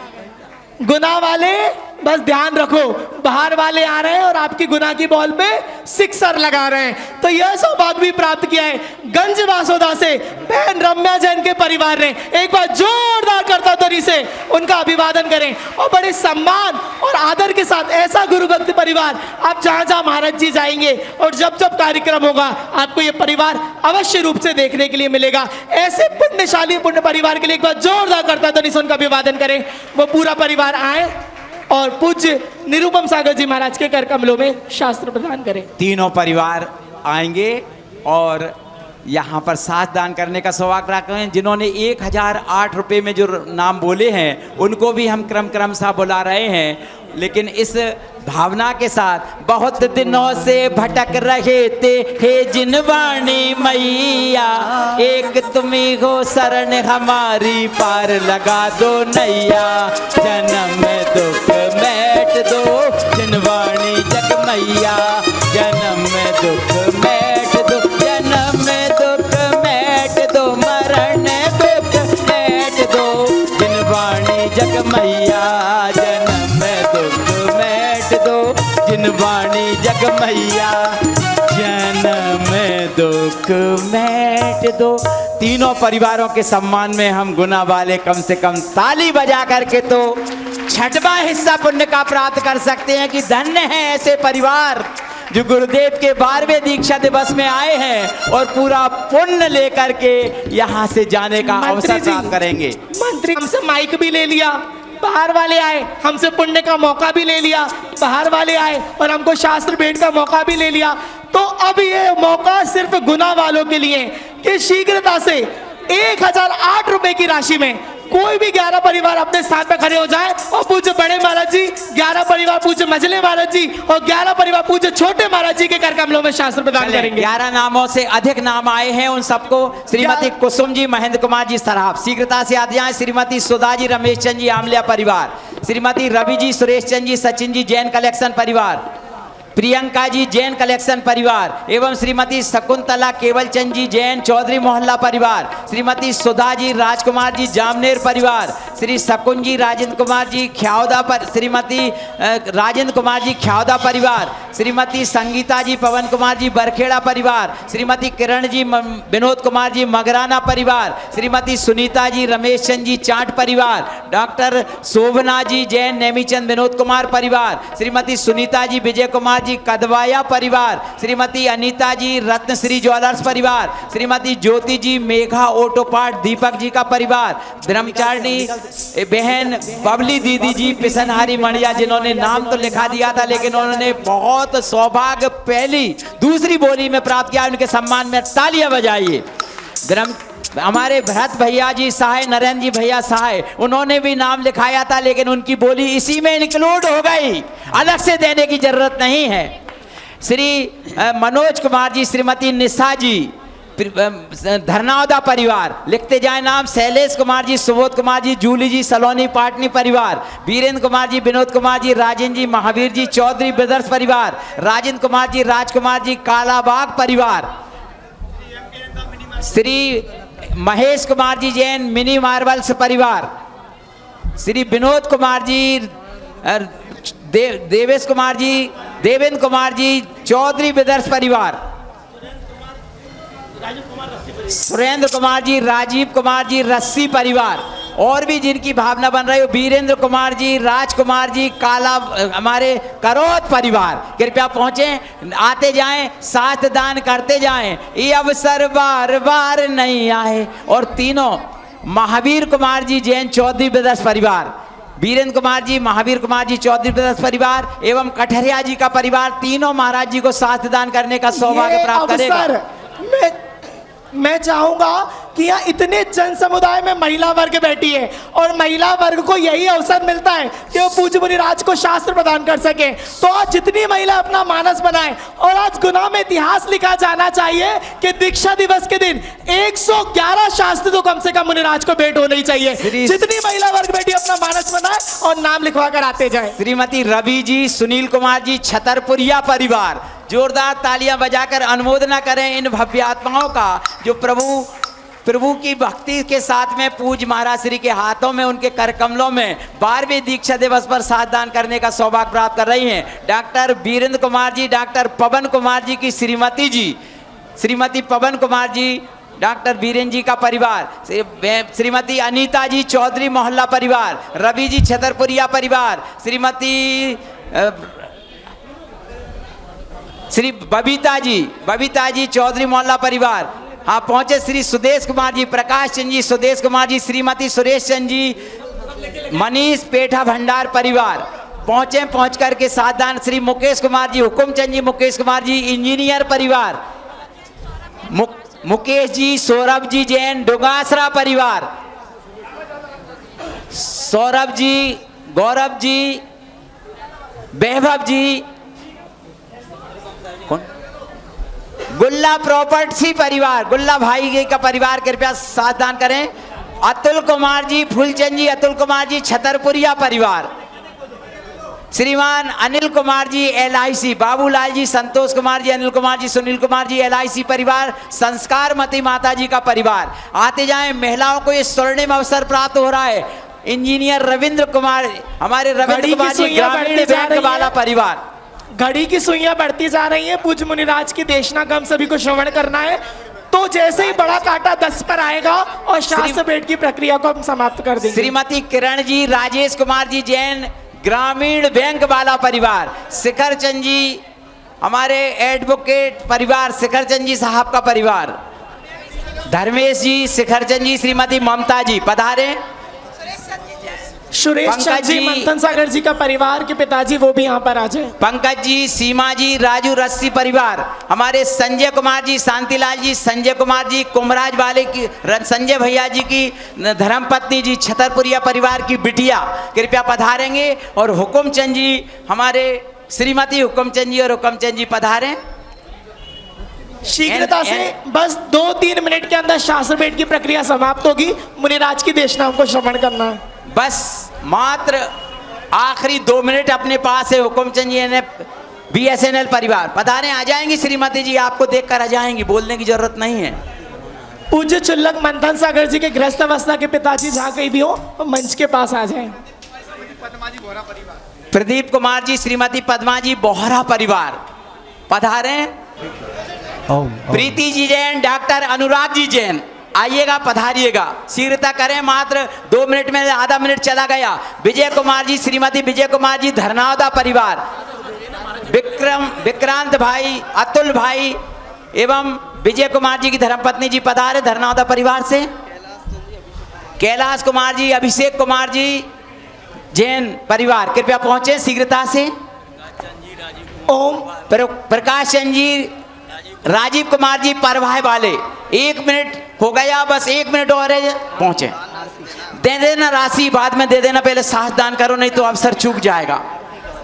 गुना वाले बस ध्यान रखो, बाहर वाले आ रहे हैं और आपकी गुना की बॉल पे सिक्सर लगा रहे हैं। तो यह सौभाग्य भी प्राप्त किया है गंज वासोदा से बहन रम्या जैन के परिवार ने। एक बार जोरदार करता तरी से उनका अभिवादन करें और बड़े सम्मान और आदर के साथ। ऐसा गुरु भक्त परिवार आप जहां जहां महाराज जी जाएंगे और जब जब कार्यक्रम होगा, आपको यह परिवार अवश्य रूप से देखने के लिए मिलेगा। ऐसे पुण्यशाली पुण्य परिवार के लिए एक बार जोरदार करता तरी से उनका अभिवादन करें। वो पूरा परिवार आए और पूज्य निरूपम सागर जी महाराज के कर कमलों में शास्त्र प्रदान करें। तीनों परिवार आएंगे और यहाँ पर साथ दान करने का सौभाग्य प्राप्त करें। जिन्होंने 1,008 रुपये में जो नाम बोले हैं, उनको भी हम क्रमशः बुला रहे हैं, लेकिन इस भावना के साथ। बहुत दिनों से भटक रहे थे हे जिनवाणी मैया, एक तुम्ही हो शरण हमारी, पार लगा दो नैया। जन्म दुख मैट दो जिनवाणी जग मैया, जन्म दुख मैट दो, जन्म दुख मैट दो, मरण दुख मैट दो जिनवाणी जग मैया, जन्म दुख मैट दो जिनवाणी जग मैया, जन्म दुख मैट दो। तीनों परिवारों के सम्मान में हम गुना वाले कम से कम ताली बजा करके तो छठवां हिस्सा पुण्य का प्राप्त कर सकते हैं कि धन्य है ऐसे परिवार जो गुरुदेव के 12वें दीक्षा दिवस में आए हैं और पूरा पुण्य लेकर के यहाँ से जाने का अवसर प्राप्त करेंगे। मंत्री हमसे माइक भी ले लिया, बाहर वाले आए हमसे पुण्य का मौका भी ले लिया, बाहर वाले आए और हमको शास्त्र भेंट का मौका भी ले लिया। तो अब ये मौका सिर्फ गुना वालों के लिए कि शीघ्रता से 1008 रुपए की राशि में कोई भी 11 परिवार अपने स्थान पर खड़े हो जाए और पूज्य बड़े महाराज जी, 11 परिवार पूज्य मझले महाराज जी और 11 परिवार पूज्य छोटे महाराज जी के कर कमलों में शास्त्र प्रदान करेंगे। 11 नामों से अधिक नाम आए हैं, उन सबको श्रीमती कुसुम जी, महेंद्र कुमार जी सराफ शीघ्रता से आते जाए। श्रीमती सुधा जी, रमेश चंद जी आमलिया परिवार, श्रीमती रवि जी, सुरेश चंद जी, सचिन जी जैन कलेक्शन परिवार, प्रियंका जी जैन कलेक्शन परिवार एवं श्रीमती शकुंतला केवल चंद जी जैन चौधरी मोहल्ला परिवार, श्रीमती सुधा जी राजकुमार जी जामनेर परिवार, श्री शकुन जी राजेंद्र कुमार जी ख्यावदा पर, श्रीमती राजेंद्र कुमार जी ख्यावदा परिवार, श्रीमती संगीता जी पवन कुमार जी बरखेड़ा परिवार, श्रीमती किरण जी विनोद कुमार जी मगराना परिवार, श्रीमती सुनीता जी रमेश चंद जी चाट परिवार, डॉक्टर शोभना जी जैन नेमीचंद विनोद कुमार परिवार, श्रीमती सुनीता जी विजय कुमार जी कदवाया परिवार, श्रीमती अनीता जी रत्नश्री ज्वेलर्स परिवार, श्रीमती ज्योति जी मेघा ऑटो पार्ट दीपक जी का परिवार, ब्रह्मचारिणी बहन बबली दीदी जी पिसनहारी मणिया, जिन्होंने नाम तो लिखा दिया था लेकिन उन्होंने बहुत सौभाग्य पहली दूसरी बोली में प्राप्त किया, उनके सम्मान में तालियां बजाइए। हमारे भरत भैया जी सहाय, नरेंद्र जी भैया सहाय, उन्होंने भी नाम लिखाया था लेकिन उनकी बोली इसी में इंक्लूड हो गई, अलग से देने की जरूरत नहीं है। श्री मनोज कुमार जी, श्रीमती निशा जी धरनावदा परिवार, लिखते जाए नाम, शैलेश कुमार जी, सुबोध कुमार जी, जूली जी सलोनी पाटनी परिवार, वीरेंद्र कुमार जी, विनोद कुमार जी, राजेंद्र जी, महावीर जी चौधरी ब्रदर्स परिवार, राजेंद्र कुमार जी, राजकुमार जी कालाबाग परिवार, श्री महेश कुमार जी जैन मिनी मार्बल्स परिवार, श्री विनोद कुमार जी देवेश कुमार जी, देवेंद्र कुमार जी चौधरी ब्रदर्स परिवार, सुरेंद्र कुमार जी, राजीव कुमार जी रस्सी परिवार, और भी जिनकी भावना बन रही हो, वीरेंद्र कुमार जी, राजकुमार जी काला हमारे करौत परिवार, कृपया पहुंचे, आते जाएं, साथ दान करते जाएं, ये अवसर बार बार नहीं आए। और तीनों महावीर कुमार जी जैन चौधरी ब्रदर्स परिवार, वीरेंद्र कुमार जी, महावीर कुमार जी चौधरी ब्रदर्स परिवार एवं कठरिया जी का परिवार, तीनों महाराज जी को साथ दान करने का सौभाग्य प्राप्त करेगा। मैं चाहूंगा कि यहाँ इतने जन समुदाय में महिला वर्ग बैठी है और महिला वर्ग को यही अवसर मिलता है कि वो पूज्य मुनिराज को शास्त्र प्रदान कर सके। तो आज जितनी महिला अपना मानस बनाए और आज गुना में इतिहास लिखा जाना चाहिए कि दीक्षा दिवस के दिन 111 शास्त्र तो कम से कम मुनिराज को भेंट होनी चाहिए। जितनी महिला वर्ग बैठी अपना मानस बनाए और नाम लिखवा कर आते जाए। श्रीमती रवि जी, सुनील कुमार जी छतरपुरिया परिवार, जोरदार तालियां बजाकर अनुमोदना करें इन भव्य आत्माओं का जो प्रभु की भक्ति के साथ में पूज्य महाराज श्री के हाथों में, उनके कर कमलों में 12वें दीक्षा दिवस पर साथ दान करने का सौभाग्य प्राप्त कर रही हैं। डॉक्टर वीरेंद्र कुमार जी, डॉक्टर पवन कुमार जी की श्रीमती जी, श्रीमती पवन कुमार जी, डॉक्टर वीरेंद्र जी का परिवार, श्रीमती अनीता जी चौधरी मोहल्ला परिवार, रवि जी छतरपुरिया परिवार, श्रीमती श्री बबीता जी चौधरी मोहल्ला परिवार, हाँ पहुंचे श्री सुदेश कुमार जी, प्रकाश चंद जी, सुदेश कुमार जी, श्रीमती सुरेश चंद जी, मनीष पेठा भंडार परिवार पहुंचे, पहुंच करके साथ दान, श्री मुकेश कुमार जी, हुकुम चंद जी, मुकेश कुमार जी इंजीनियर परिवार, मुकेश जी, सौरभ जी जैन डुगासरा परिवार, सौरभ जी, गौरव जी, वैभव जी, गुल्ला प्रॉपर्टी परिवार, गुल्ला भाई का परिवार कृपया साथ दान करें। अतुल कुमार जी, फूलचंद जी, अतुल कुमार जी छतरपुरिया परिवार, श्रीमान अनिल कुमार जी LIC, बाबूलाल जी, संतोष कुमार जी, अनिल कुमार जी, सुनील कुमार जी LIC परिवार, संस्कारमती माता जी का परिवार। आते जाएं, महिलाओं को ये स्वर्णिम अवसर प्राप्त हो रहा है। इंजीनियर रविंद्र कुमार, हमारे रविंद्र कुमार जी ग्रामीण बैंक वाला परिवार। घड़ी की सुइयां बढ़ती जा रही हैं। पूज्य मुनिराज की देशना का हम सभी को श्रवण करना है। तो जैसे ही बड़ा कांटा 10 पर आएगा और शास्त्र भेंट की प्रक्रिया को हम समाप्त कर देंगे। श्रीमती किरण जी, राजेश कुमार जी जैन, ग्रामीण बैंक वाला परिवार, शिखर चंद जी हमारे एडवोकेट परिवार, शिखर चंद जी साहब का परिवार, धर्मेश जी, शिखर चंद जी, श्रीमती ममता जी पधारे। सुरेश चंद जी, पंकज जी, मंथन सागर जी का परिवार के पिताजी वो भी यहाँ पर आ जाए। पंकज जी, सीमा जी, राजू रस्सी परिवार, हमारे संजय कुमार जी, शांतिलाल जी, संजय कुमार जी, कुमराज वाले की संजय भैया जी की धर्मपत्नी जी, छतरपुरिया परिवार की बिटिया कृपया पधारेंगे। और हुकुमचंद जी, हमारे श्रीमती हुकुमचंद जी और हुकुमचंद जी पधारें। शीघ्रता से बस 2-3 मिनट के अंदर शास्त्र भेंट की प्रक्रिया समाप्त होगी। मुनिराज की देशनाम को श्रवण करना है। बस मात्र आखिरी 2 मिनट अपने पास है। हुकुमचंद जी ने BSNL परिवार पधारें, आ जाएंगी श्रीमती जी, आपको देखकर आ जाएंगी, बोलने की जरूरत नहीं है। पूज्य चुल्लक मंथन सागर जी के गृहस्थ अवस्था के पिताजी जहाँ कहीं भी हो मंच के पास आ जाएं। प्रदीप कुमार जी, श्रीमती पद्मा जी बोहरा परिवार पधारें। प्रीति जी जैन, डॉक्टर अनुराग जी जैन आइएगा, पधारिएगा, शीघ्रता करें, मात्र 2 मिनट में आधा मिनट चला गया। विजय कुमार जी, श्रीमती विजय कुमार जी, धरनावदा परिवार, विक्रांत भाई, अतुल भाई एवं विजय कुमार जी की धर्मपत्नी जी पधारे धरनावदा परिवार से। कैलाश कुमार जी, अभिषेक कुमार जी जैन परिवार कृपया पहुंचे शीघ्रता से। ओम प्रकाश चंद जी, राजीव कुमार जी परभाई वाले, 1 मिनट हो गया, बस 1 मिनट और है, पहुंचे। दे देना राशि, बाद में दे देना, पहले साथ दान करो नहीं तो अवसर चूक जाएगा।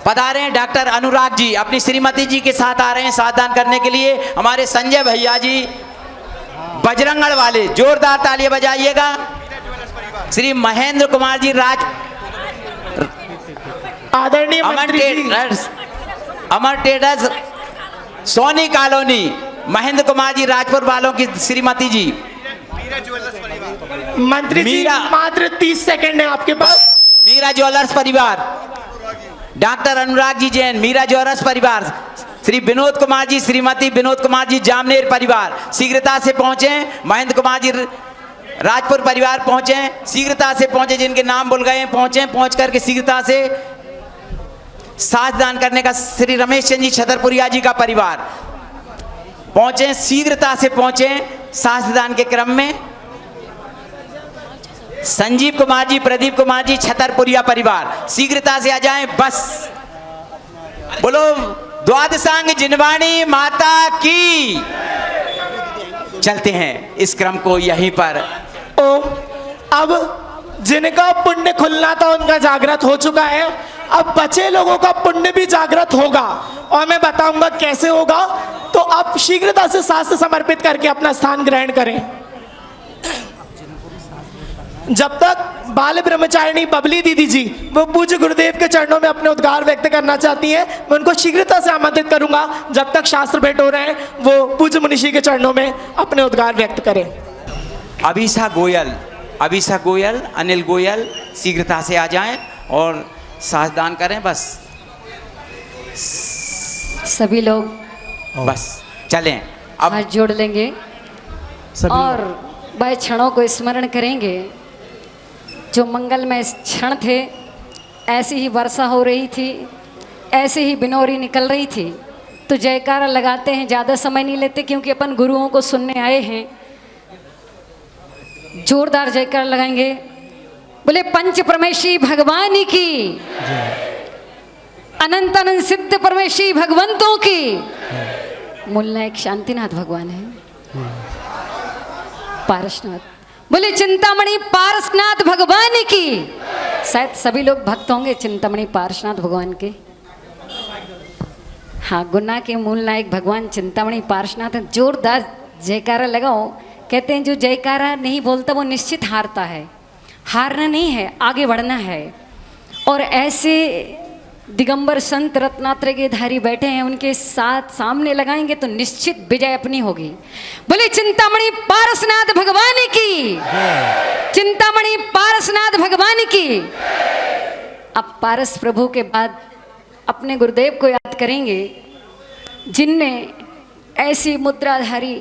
पधारे डॉक्टर अनुराग जी अपनी श्रीमती जी के साथ आ रहे हैं साथ दान करने के लिए। हमारे संजय भैया जी बजरंगगढ़ वाले, जोरदार तालियां बजाइएगा। श्री महेंद्र कुमार जी आदरणीय अमर ट्रेडर्स सोनी कॉलोनी, महेंद्र कुमार जी राजपुर वालों की श्रीमती जी। मंत्री जी मात्र 30 सेकंड है आपके पास। मीरा ज्वेलर्स परिवार, डॉक्टर अनुराग जी जैन, मीरा ज्वेलर्स परिवार, श्री विनोद कुमार जी, श्रीमती विनोद कुमार जी जामनेर परिवार शीघ्रता से पहुंचे। महेंद्र कुमार जी राजपुर परिवार पहुंचे, शीघ्रता से पहुंचे, जिनके नाम बोल गए पहुंचे, पहुंच करके शीघ्रता से साथ दान करने का। श्री रमेश चंद जी छतरपुरिया जी का परिवार पहुंचे, शीघ्रता से पहुंचे साथ दान के क्रम में। संजीव कुमार जी, प्रदीप कुमार जी छतरपुरिया परिवार शीघ्रता से आ जाएं। बस बोलो द्वादशांग जिनवाणी माता की। चलते हैं इस क्रम को यहीं पर। अब जिनका पुण्य खुलना था उनका जागृत हो चुका है, अब बचे लोगों का पुण्य भी जागृत होगा और मैं बताऊंगा कैसे होगा। तो आप शीघ्रता से शास्त्र समर्पित करके अपना स्थान ग्रहण करें। जब तक बाल ब्रह्मचारिणी बबली दीदी जी वो पूज्य गुरुदेव के चरणों में अपने उद्गार व्यक्त करना चाहती हैं, मैं उनको शीघ्रता से आमंत्रित करूंगा। जब तक शास्त्र भेंट हो रहे हैं वो पूज्य मुनिषी के चरणों में अपने उद्गार व्यक्त करें। अभिषा गोयल, अनिल गोयल शीघ्रता से आ जाएं और साथ दान करें। बस सभी लोग बस चलें अब। हाथ जोड़ लेंगे और वह क्षणों को स्मरण करेंगे जो मंगलमय क्षण थे। ऐसी ही वर्षा हो रही थी, ऐसे ही बिनौरी निकल रही थी। तो जयकारा लगाते हैं, ज़्यादा समय नहीं लेते क्योंकि अपन गुरुओं को सुनने आए हैं। जोरदार जयकारा लगाएंगे। बोले पंच परमेशी भगवान की, अनंत अनंत सिद्ध परमेशी भगवंतों की। मूल नायक शांतिनाथ भगवान है, पारसनाथ। बोले चिंतामणि पारसनाथ भगवान की। शायद सभी लोग भक्त होंगे चिंतामणि पारसनाथ भगवान के। हाँ, गुना के मूल नायक भगवान चिंतामणि पारसनाथ। जोरदार जयकारा लगाओ। कहते हैं जो जयकारा नहीं बोलता वो निश्चित हारता है। हारना नहीं है, आगे बढ़ना है। और ऐसे दिगंबर संत रत्नात्रय के धारी बैठे हैं, उनके साथ सामने लगाएंगे तो निश्चित विजय अपनी होगी। बोले चिंतामणि पारसनाथ भगवान की, चिंतामणि पारसनाथ भगवान की। अब पारस प्रभु के बाद अपने गुरुदेव को याद करेंगे जिनने ऐसी मुद्राधारी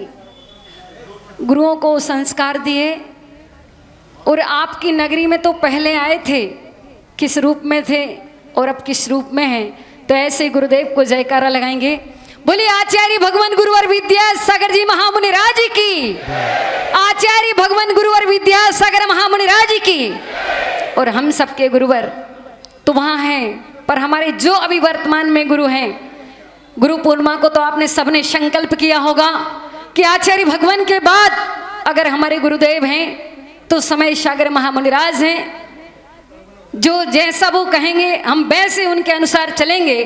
गुरुओं को संस्कार दिए और आपकी नगरी में तो पहले आए थे, किस रूप में थे और अब किस रूप में हैं। तो ऐसे गुरुदेव को जयकारा लगाएंगे। बोलिए आचार्य भगवान गुरुवर विद्यासागर जी महामुनि राज की, आचार्य भगवान गुरुवर विद्यासागर महामुनि राज की। और हम सबके गुरुवर तो वहाँ हैं, पर हमारे जो अभी वर्तमान में गुरु हैं, गुरु पूर्णिमा को तो आपने सबने संकल्प किया होगा कि आचार्य भगवान के बाद अगर हमारे गुरुदेव हैं तो समय सागर महामुनि राज हैं। जो जैसा वो कहेंगे हम वैसे उनके अनुसार चलेंगे।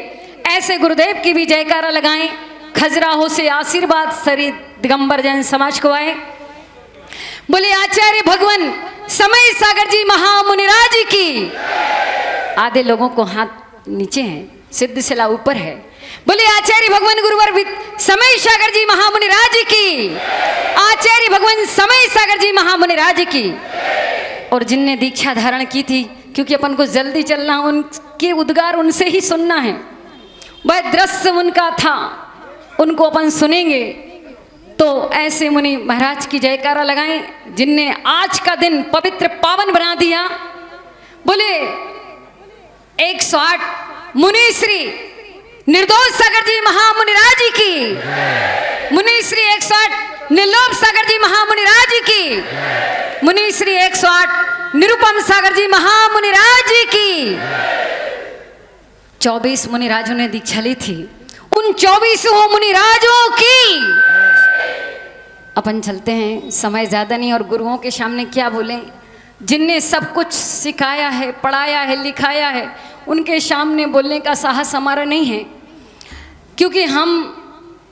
ऐसे गुरुदेव की भी जयकारा लगाएं। खजुराहो से आशीर्वाद सरी दिगंबर जैन समाज को आए। बोले आचार्य भगवान समय सागर जी महामुनि राज की। आधे लोगों को हाथ नीचे हैं, सिद्ध शिला ऊपर है। बोले आचार्य भगवान गुरुवर समय सागर जी महामुनि राज की, आचार्य भगवान समय सागर जी महामुनि राज की। और जिनने दीक्षा धारण की थी, क्योंकि अपन को जल्दी चलना, उनके उद्गार उनसे ही सुनना है। वह दृश्य उनका था, उनको अपन सुनेंगे। तो ऐसे मुनि महाराज की जयकारा लगाएं जिनने आज का दिन पवित्र पावन बना दिया। बोले 108 मुनि श्री निर्दोष सागर जी महामुनि राज की, मुनि श्री 108 निर्लोभ सागर जी महामुनि राज की, मुनि श्री 108 निरुपम सागर जी महामुनि राज की। 24 मुनि राजों ने दीक्षा ली थी, उन 24 मुनि राजों की। अपन चलते हैं, समय ज्यादा नहीं और गुरुओं के सामने क्या बोलें। जिनने सब कुछ सिखाया है, पढ़ाया है, लिखाया है, उनके सामने बोलने का साहस हमारा नहीं है, क्योंकि हम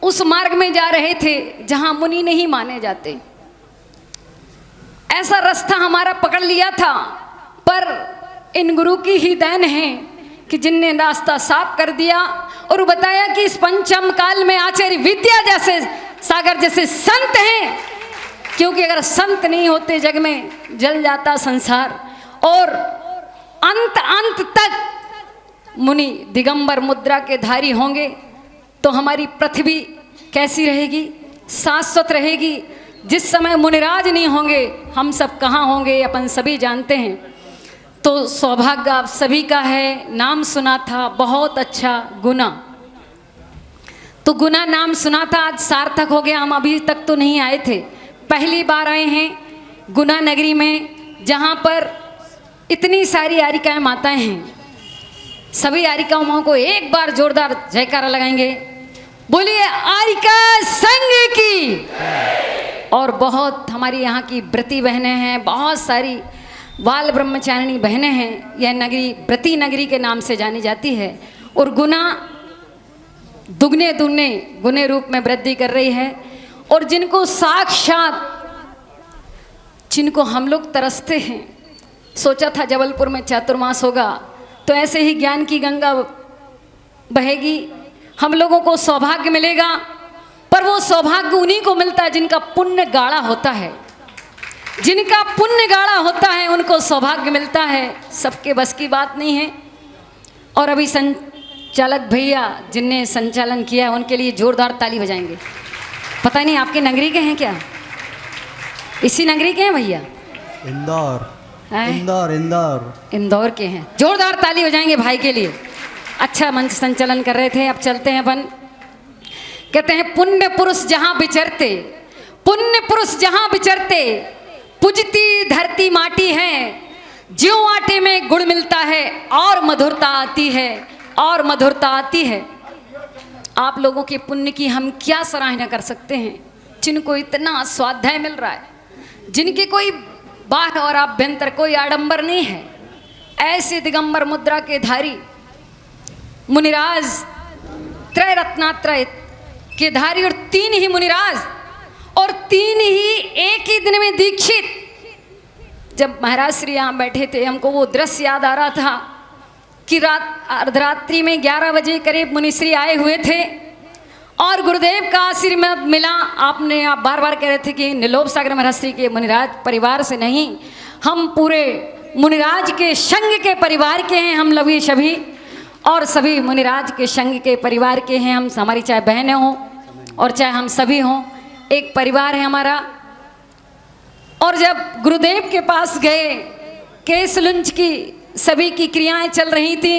उस मार्ग में जा रहे थे जहां मुनि नहीं माने जाते। ऐसा रास्ता हमारा पकड़ लिया था, पर इन गुरु की ही देन है कि जिनने रास्ता साफ कर दिया और बताया कि इस पंचम काल में आचार्य विद्या जैसे सागर जैसे संत हैं। क्योंकि अगर संत नहीं होते जग में जल जाता संसार, और अंत तक मुनि दिगंबर मुद्रा के धारी होंगे तो हमारी पृथ्वी कैसी रहेगी, शाश्वत रहेगी। जिस समय मुनिराज नहीं होंगे हम सब कहाँ होंगे, अपन सभी जानते हैं। तो सौभाग्य आप सभी का है। नाम सुना था बहुत अच्छा, गुना। तो गुना नाम सुना था, आज सार्थक हो गया। हम अभी तक तो नहीं आए थे, पहली बार आए हैं गुना नगरी में, जहाँ पर इतनी सारी आरिकाएँ माताएं हैं। सभी आरिका माओं को एक बार जोरदार जयकारा लगाएंगे। बोलिए आरिका संघ की। और बहुत हमारी यहाँ की व्रती बहनें हैं, बहुत सारी बाल ब्रह्मचारिणी बहनें हैं। यह नगरी व्रती नगरी के नाम से जानी जाती है। और गुना दुगने दुगने गुने रूप में वृद्धि कर रही है। और जिनको साक्षात, जिनको हम लोग तरसते हैं, सोचा था जबलपुर में चातुर्मास होगा तो ऐसे ही ज्ञान की गंगा बहेगी, हम लोगों को सौभाग्य मिलेगा। पर वो सौभाग्य उन्हीं को मिलता है जिनका पुण्य गाढ़ा होता है। जिनका पुण्य गाढ़ा होता है उनको सौभाग्य मिलता है, सबके बस की बात नहीं है। और अभी संचालक भैया जिनने संचालन किया है उनके लिए जोरदार ताली बजाएंगे। पता नहीं आपके नगरी के हैं क्या? इसी नगरी के हैं भैया? इंदौर इंदौर इंदौर इंदौर के हैं। जोरदार ताली बजाएंगे भाई के लिए। अच्छा मंच संचालन कर रहे थे। अब चलते हैं अपन। कहते हैं पुण्य पुरुष जहां विचरते, पुण्य पुरुष जहां विचरते, पूजती धरती माटी है, ज्यों आटे में गुड़ मिलता है और मधुरता आती है, और मधुरता आती है। आप लोगों के पुण्य की हम क्या सराहना कर सकते हैं, जिनको इतना स्वाध्याय मिल रहा है, जिनके कोई बाह्य और आभ्यंतर कोई आडंबर नहीं है। ऐसे दिगंबर मुद्रा के धारी मुनिराज, त्रय रत्नात्रय के धारी, और 3 ही मुनिराज, और 3 ही एक ही दिन में दीक्षित। जब महाराज श्री यहाँ बैठे थे हमको वो दृश्य याद आ रहा था कि रात अर्धरात्रि में 11 बजे करीब मुनिश्री आए हुए थे और गुरुदेव का आशीर्वाद मिला। आप बार बार कह रहे थे कि नीलोभ सागर महाराज श्री के मुनिराज परिवार से नहीं, हम पूरे मुनिराज के संघ के परिवार के हैं। हम लोग सभी और सभी मुनिराज के संघ के परिवार के हैं। हम, हमारी चाहे बहनें हों और चाहे हम सभी हों, एक परिवार है हमारा। और जब गुरुदेव के पास गए, केस लुंच की सभी की क्रियाएं चल रही थी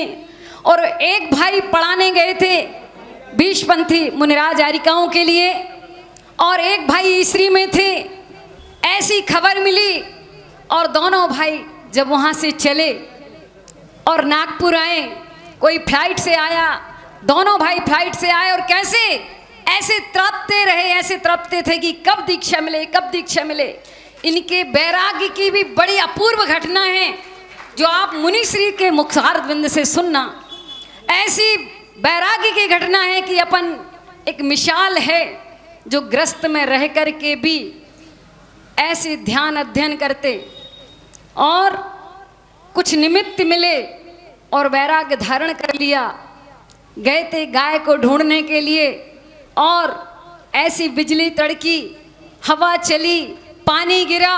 और एक भाई पढ़ाने गए थे बीजपंथी मुनिराज आरिकाओं के लिए और एक भाई ईसरी में थे। ऐसी खबर मिली और दोनों भाई जब वहाँ से चले और नागपुर आए, कोई फ्लाइट से आया, दोनों भाई फ्लाइट से आए और कैसे ऐसे तड़पते रहे, ऐसे तड़पते थे कि कब दीक्षा मिले, कब दीक्षा मिले। इनके वैराग्य की भी बड़ी अपूर्व घटना है जो आप मुनिश्री के मुखारबिंद से सुनना। ऐसी वैराग्य की घटना है कि अपन एक मिसाल है जो ग्रस्त में रह कर के भी ऐसे ध्यान अध्ययन करते और कुछ निमित्त मिले और वैराग्य धारण कर लिया। गए थे गाय को ढूंढने के लिए और ऐसी बिजली तड़की, हवा चली, पानी गिरा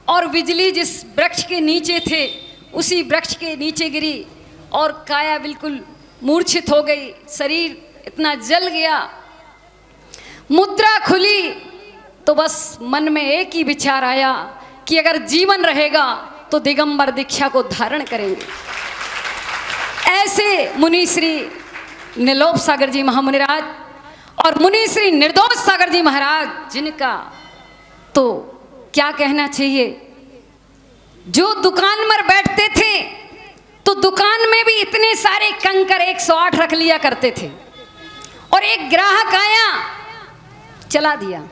और बिजली जिस वृक्ष के नीचे थे उसी वृक्ष के नीचे गिरी और काया बिल्कुल मूर्छित हो गई, शरीर इतना जल गया। मुद्रा खुली तो बस मन में एक ही विचार आया कि अगर जीवन रहेगा तो दिगंबर दीक्षा को धारण करेंगे। ऐसे मुनिश्री नीलोप सागर जी महामुनिराज और मुनिश्री निर्दोष सागर जी महाराज, जिनका तो क्या कहना चाहिए, जो दुकान पर बैठते थे तो दुकान में भी इतने सारे कंकर 108 रख लिया करते थे और एक ग्राहक आया, चला दिया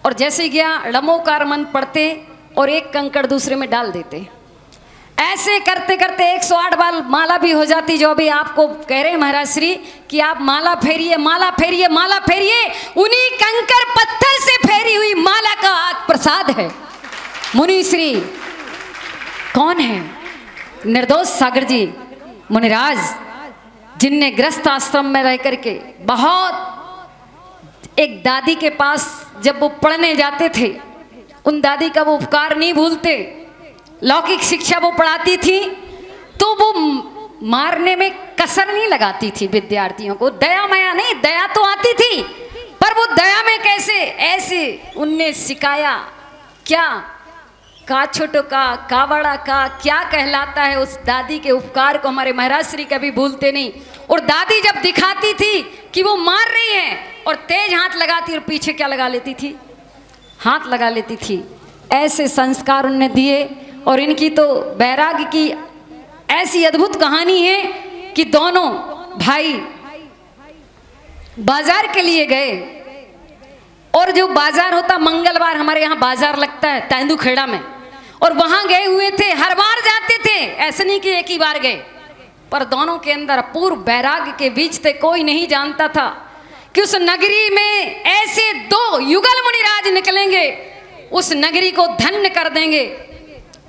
और जैसे गया लमोकार मंत्र पढ़ते और एक कंकड़ दूसरे में डाल देते। ऐसे करते करते 108 बार माला भी हो जाती, जो अभी आपको कह रहे हैं महाराज श्री कि आप माला फेरिए, माला फेरिए, माला फेरिए। उन्हीं कंकर पत्थर से फेरी हुई माला का आज प्रसाद है। मुनिश्री कौन है? निर्दोष सागर जी मुनिराज, जिनने ग्रस्त आश्रम में रह करके बहुत, एक दादी के पास जब वो पढ़ने जाते थे उन दादी का वो उपकार नहीं भूलते। लौकिक शिक्षा वो पढ़ाती थी तो वो मारने में कसर नहीं लगाती थी विद्यार्थियों को। दया माया नहीं, दया तो आती थी पर वो दया में कैसे, ऐसे उनने सिखाया। क्या का छोटो का बड़ा का क्या कहलाता है। उस दादी के उपकार को हमारे महाराज श्री कभी भूलते नहीं। और दादी जब दिखाती थी कि वो मार रही है और तेज हाथ लगाती और पीछे क्या लगा लेती थी, हाथ लगा लेती थी। ऐसे संस्कार उन्होंने दिए और इनकी तो वैराग्य की ऐसी अद्भुत कहानी है कि दोनों भाई बाजार के लिए गए और जो बाजार होता, मंगलवार हमारे यहाँ बाजार लगता है तेंदुखेड़ा में, और वहां गए हुए थे। हर बार जाते थे, ऐसे नहीं कि एक ही बार गए, पर दोनों के अंदर अपूर्व वैराग्य के बीच थे। कोई नहीं जानता था कि उस नगरी में ऐसे दो युगल मुनिराज निकलेंगे, उस नगरी को धन्य कर देंगे।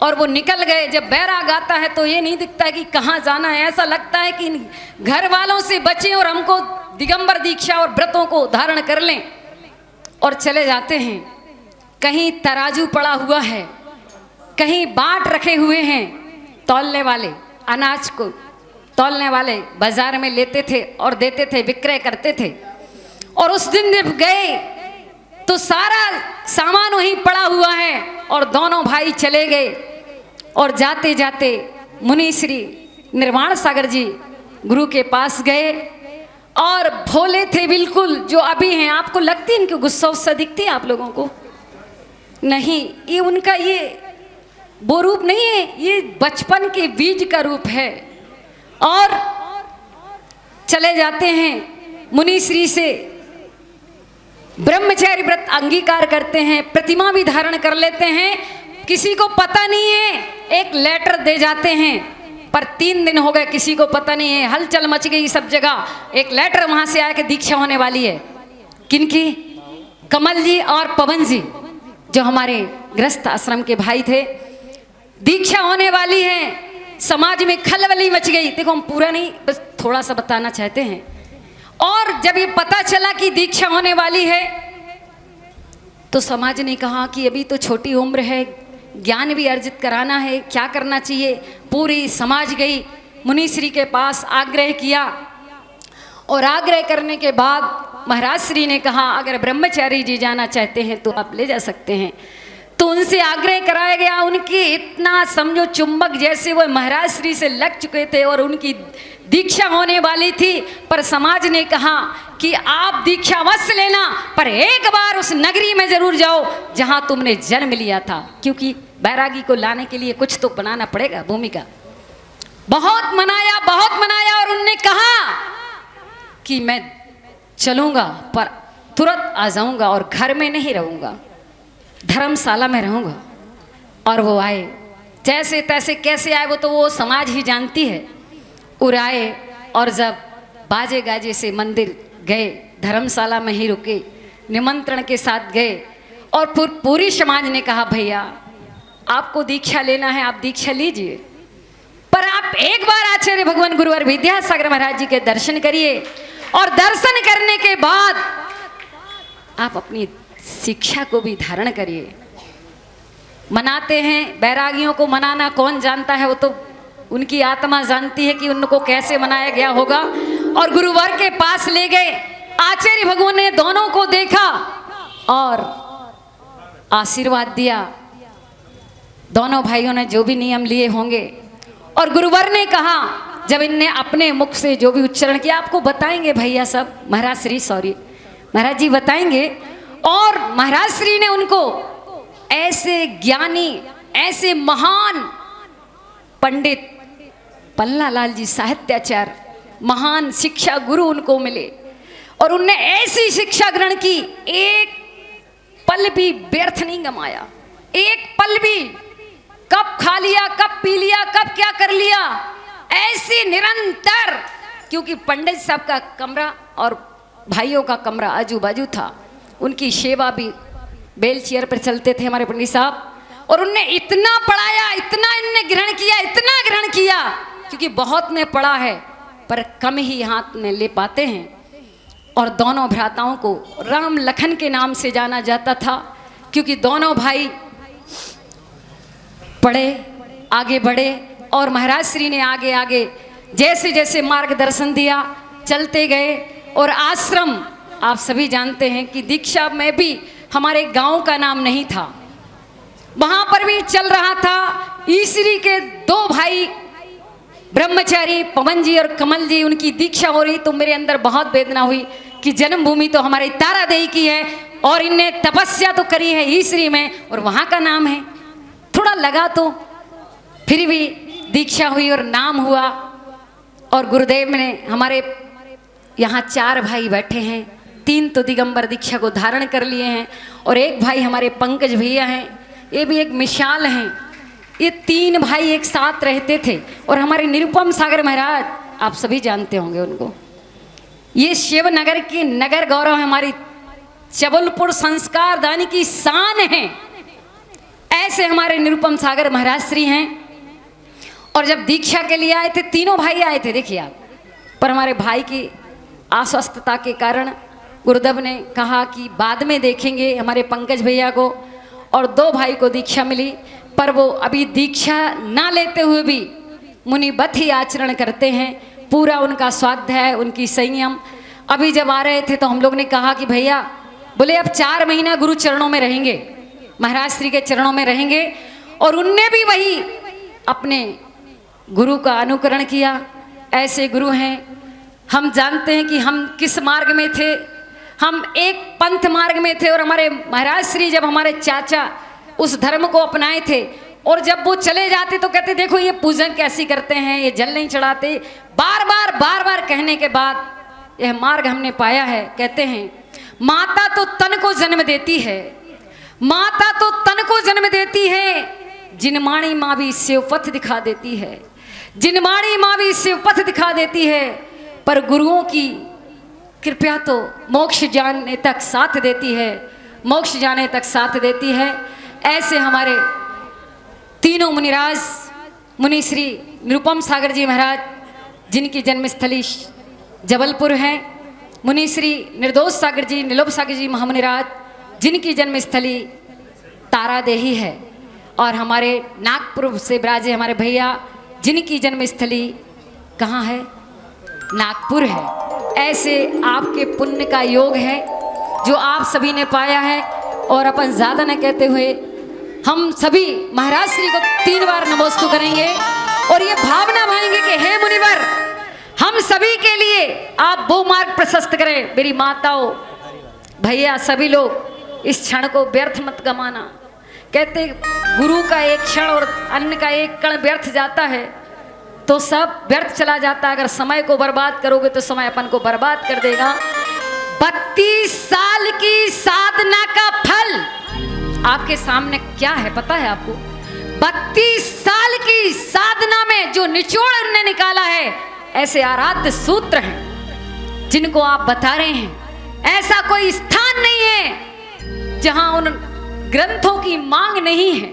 और वो निकल गए। जब बैराग आता है तो ये नहीं दिखता कि कहाँ जाना है, ऐसा लगता है कि घर वालों से बचें और हमको दिगंबर दीक्षा और व्रतों को धारण कर लें, और चले जाते हैं। कहीं तराजू पड़ा हुआ है, कहीं बाट रखे हुए हैं, तौलने वाले अनाज को तौलने वाले बाजार में लेते थे और देते थे, विक्रय करते थे। और उस दिन जब गए तो सारा सामान वहीं पड़ा हुआ है और दोनों भाई चले गए। और जाते जाते मुनिश्री निर्वाण सागर जी गुरु के पास गए और भोले थे बिल्कुल, जो अभी हैं। आपको लगती है इनकी गुस्सा उस्सा दिखती है आप लोगों को? नहीं, ये उनका ये वो रूप नहीं है, ये बचपन के बीज का रूप है। और चले जाते हैं मुनिश्री से, ब्रह्मचारी व्रत अंगीकार करते हैं, प्रतिमा भी धारण कर लेते हैं। किसी को पता नहीं है, एक लेटर दे जाते हैं, पर 3 दिन हो गए किसी को पता नहीं है। हलचल मच गई सब जगह। एक लेटर वहां से आया कि दीक्षा होने वाली है। किनकी? कमल जी और पवन जी, जो हमारे ग्रस्त आश्रम के भाई थे। दीक्षा होने वाली है। समाज में खलबली मच गई। देखो, हम पूरा नहीं, बस थोड़ा सा बताना चाहते हैं। और जब ये पता चला कि दीक्षा होने वाली है तो समाज ने कहा कि अभी तो छोटी उम्र है, ज्ञान भी अर्जित कराना है, क्या करना चाहिए। पूरी समाज गई मुनिश्री के पास, आग्रह किया। और आग्रह करने के बाद महाराज श्री ने कहा, अगर ब्रह्मचारी जी जाना चाहते हैं तो आप ले जा सकते हैं। तो उनसे आग्रह कराया गया। उनकी इतना समझो चुंबक जैसे वो महाराज श्री से लग चुके थे और उनकी दीक्षा होने वाली थी, पर समाज ने कहा कि आप दीक्षा अवश्य लेना, पर एक बार उस नगरी में जरूर जाओ जहां तुमने जन्म लिया था, क्योंकि बैरागी को लाने के लिए कुछ तो बनाना पड़ेगा भूमिका। बहुत मनाया और उनने कहा कि मैं चलूंगा पर तुरंत आ जाऊंगा और घर में नहीं रहूंगा, धर्मशाला में रहूंगा। और वो आए, जैसे तैसे कैसे आए वो समाज ही जानती है। और आए और जब बाजे गाजे से मंदिर गए, धर्मशाला में ही रुके, निमंत्रण के साथ गए और फिर पूरी समाज ने कहा भैया आपको दीक्षा लेना है, आप दीक्षा लीजिए, पर आप एक बार आचार्य भगवान गुरुवर विद्यासागर महाराज जी के दर्शन करिए और दर्शन करने के बाद आप अपनी शिक्षा को भी धारण करिए। मनाते हैं, बैरागियों को मनाना कौन जानता है, वो तो उनकी आत्मा जानती है कि उनको कैसे मनाया गया होगा। और गुरुवर के पास ले गए, आचार्य भगवान ने दोनों को देखा और आशीर्वाद दिया। दोनों भाइयों ने जो भी नियम लिए होंगे, और गुरुवर ने कहा, जब इनने अपने मुख से जो भी उच्चारण किया, आपको बताएंगे भैया सब, महाराज जी बताएंगे। और महाराज श्री ने उनको ऐसे ज्ञानी, ऐसे महान पंडित पन्नालाल जी साहित्याचार्य, महान शिक्षा गुरु उनको मिले और उनने ऐसी शिक्षा ग्रहण की, एक पल भी व्यर्थ नहीं गमाया, एक पल भी कब खा लिया, कब पी लिया, कब क्या कर लिया, ऐसी निरंतर। क्योंकि पंडित साहब का कमरा और भाइयों का कमरा आजू बाजू था, उनकी सेवा भी बेल चेयर पर चलते थे हमारे पंडित साहब। और उनने इतना पढ़ाया, इतना इनने ग्रहण किया, इतना ग्रहण किया, क्योंकि बहुत ने पढ़ा है पर कम ही हाथ में ले पाते हैं। और दोनों भ्राताओं को राम लखन के नाम से जाना जाता था, क्योंकि दोनों भाई पढ़े, आगे बढ़े और महाराज श्री ने आगे आगे जैसे जैसे मार्गदर्शन दिया, चलते गए। और आश्रम आप सभी जानते हैं कि दीक्षा में भी हमारे गांव का नाम नहीं था, वहां पर भी चल रहा था। ईश्वरी के दो भाई ब्रह्मचारी पवन जी और कमल जी, उनकी दीक्षा हो रही, तो मेरे अंदर बहुत वेदना हुई कि जन्मभूमि तो हमारी तारा देवी की है और इनने तपस्या तो करी है ईश्वरी में और वहां का नाम है। थोड़ा लगा, तो फिर भी दीक्षा हुई और नाम हुआ। और गुरुदेव ने, हमारे यहाँ 4 भाई बैठे हैं, 3 तो दिगंबर दीक्षा को धारण कर लिए हैं और एक भाई हमारे पंकज भैया हैं, ये भी एक मिसाल हैं। ये 3 भाई एक साथ रहते थे। और हमारे निरुपम सागर महाराज, आप सभी जानते होंगे उनको, ये शिवनगर की नगर गौरव है, हमारी जबलपुर संस्कार दानी की शान है। ऐसे हमारे निरुपम सागर महाराज श्री हैं। और जब दीक्षा के लिए आए थे, तीनों भाई आए थे, देखिए आप, पर हमारे भाई की अस्वस्थता के कारण गुरुदेव ने कहा कि बाद में देखेंगे हमारे पंकज भैया को। और 2 भाई को दीक्षा मिली, पर वो अभी दीक्षा ना लेते हुए भी मुनिबत ही आचरण करते हैं, पूरा उनका स्वाध्याय, उनकी संयम। अभी जब आ रहे थे तो हम लोग ने कहा कि भैया, बोले अब 4 महीना गुरु चरणों में रहेंगे, महाराज श्री के चरणों में रहेंगे। और उनने भी वही अपने गुरु का अनुकरण किया। ऐसे गुरु हैं, हम जानते हैं कि हम किस मार्ग में थे, हम एक पंथ मार्ग में थे। और हमारे महाराज श्री, जब हमारे चाचा उस धर्म को अपनाए थे और जब वो चले जाते तो कहते देखो ये पूजन कैसी करते हैं, ये जल नहीं चढ़ाते, बार बार कहने के बाद यह मार्ग हमने पाया है। कहते हैं माता तो तन को जन्म देती है, माता तो तन को जन्म देती है, जिनमाणी माँ भी शिवपथ दिखा देती है, जिनमाणी माँ भी शिवपथ दिखा देती है, पर गुरुओं की कृपया तो मोक्ष जाने तक साथ देती है, मोक्ष जाने तक साथ देती है। ऐसे हमारे तीनों मुनिराज, मुनि श्री निरुपम सागर जी महाराज, जिनकी जन्मस्थली जबलपुर है, मुनि श्री निर्दोष सागर जी, नीलोप सागर जी महामुनिराज, जिनकी जन्मस्थली तारादेही है, और हमारे नागपुर से विराजे हमारे भैया, जिनकी जन्मस्थली कहाँ है, नागपुर है। ऐसे आपके पुण्य का योग है जो आप सभी ने पाया है। और अपन ज़्यादा न कहते हुए हम सभी महाराज श्री को 3 बार नमोस्तु करेंगे और ये भावना भाएंगे कि हे मुनिवर, हम सभी के लिए आप वो मार्ग प्रशस्त करें। मेरी माताओं, भैया, सभी लोग इस क्षण को व्यर्थ मत गमाना। कहते गुरु का एक क्षण और अन्न का एक कण व्यर्थ जाता है तो सब व्यर्थ चला जाता है। अगर समय को बर्बाद करोगे तो समय अपन को बर्बाद कर देगा। 32 साल की साधना का फल आपके सामने क्या है पता है आपको? 32 साल की साधना में जो निचोड़ उन्होंने निकाला है, ऐसे आराध्य सूत्र हैं जिनको आप बता रहे हैं। ऐसा कोई स्थान नहीं है जहां उन ग्रंथों की मांग नहीं है।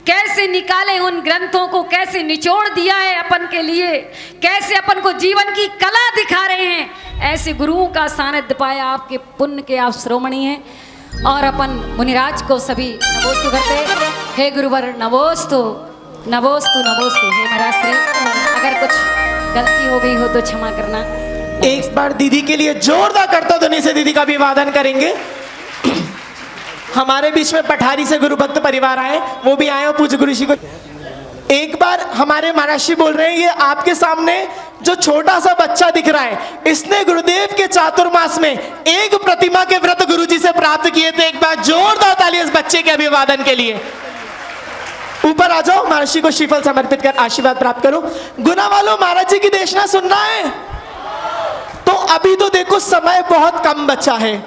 कैसे निकाले उन ग्रंथों को, कैसे निचोड़ दिया है अपन के लिए, कैसे अपन को जीवन की कला दिखा रहे हैं। ऐसे गुरुओं का सानिध्य पाया, आपके पुण्य के आप श्रोमणी हैं। और अपन मुनिराज को सभी नमोस्तु करते। हे गुरुवर नमोस्तु नमोस्तु नमोस्तु। हे महाराज श्री, अगर कुछ गलती हो गई हो तो क्षमा करना। एक बार दीदी के लिए जोरदार करता ध्वनि से दीदी का अभिवादन करेंगे। हमारे बीच में पठारी से गुरु भक्त परिवार आए, वो भी आए और पूज्य गुरु जी को एक बार हमारे महाराज जी बोल रहे हैं, ये आपके सामने जो छोटा सा बच्चा दिख रहा है, इसने गुरुदेव के चातुर्मास में एक प्रतिमा के व्रत गुरुजी से प्राप्त किए थे। एक बार जोरदार ताली इस बच्चे के अभिवादन के लिए। ऊपर आ जाओ, महाराज जी को श्रीफल समर्पित कर आशीर्वाद प्राप्त करो। गुना वालों, महाराज जी की देशना सुनना है तो अभी तो देखो समय बहुत कम बचा है,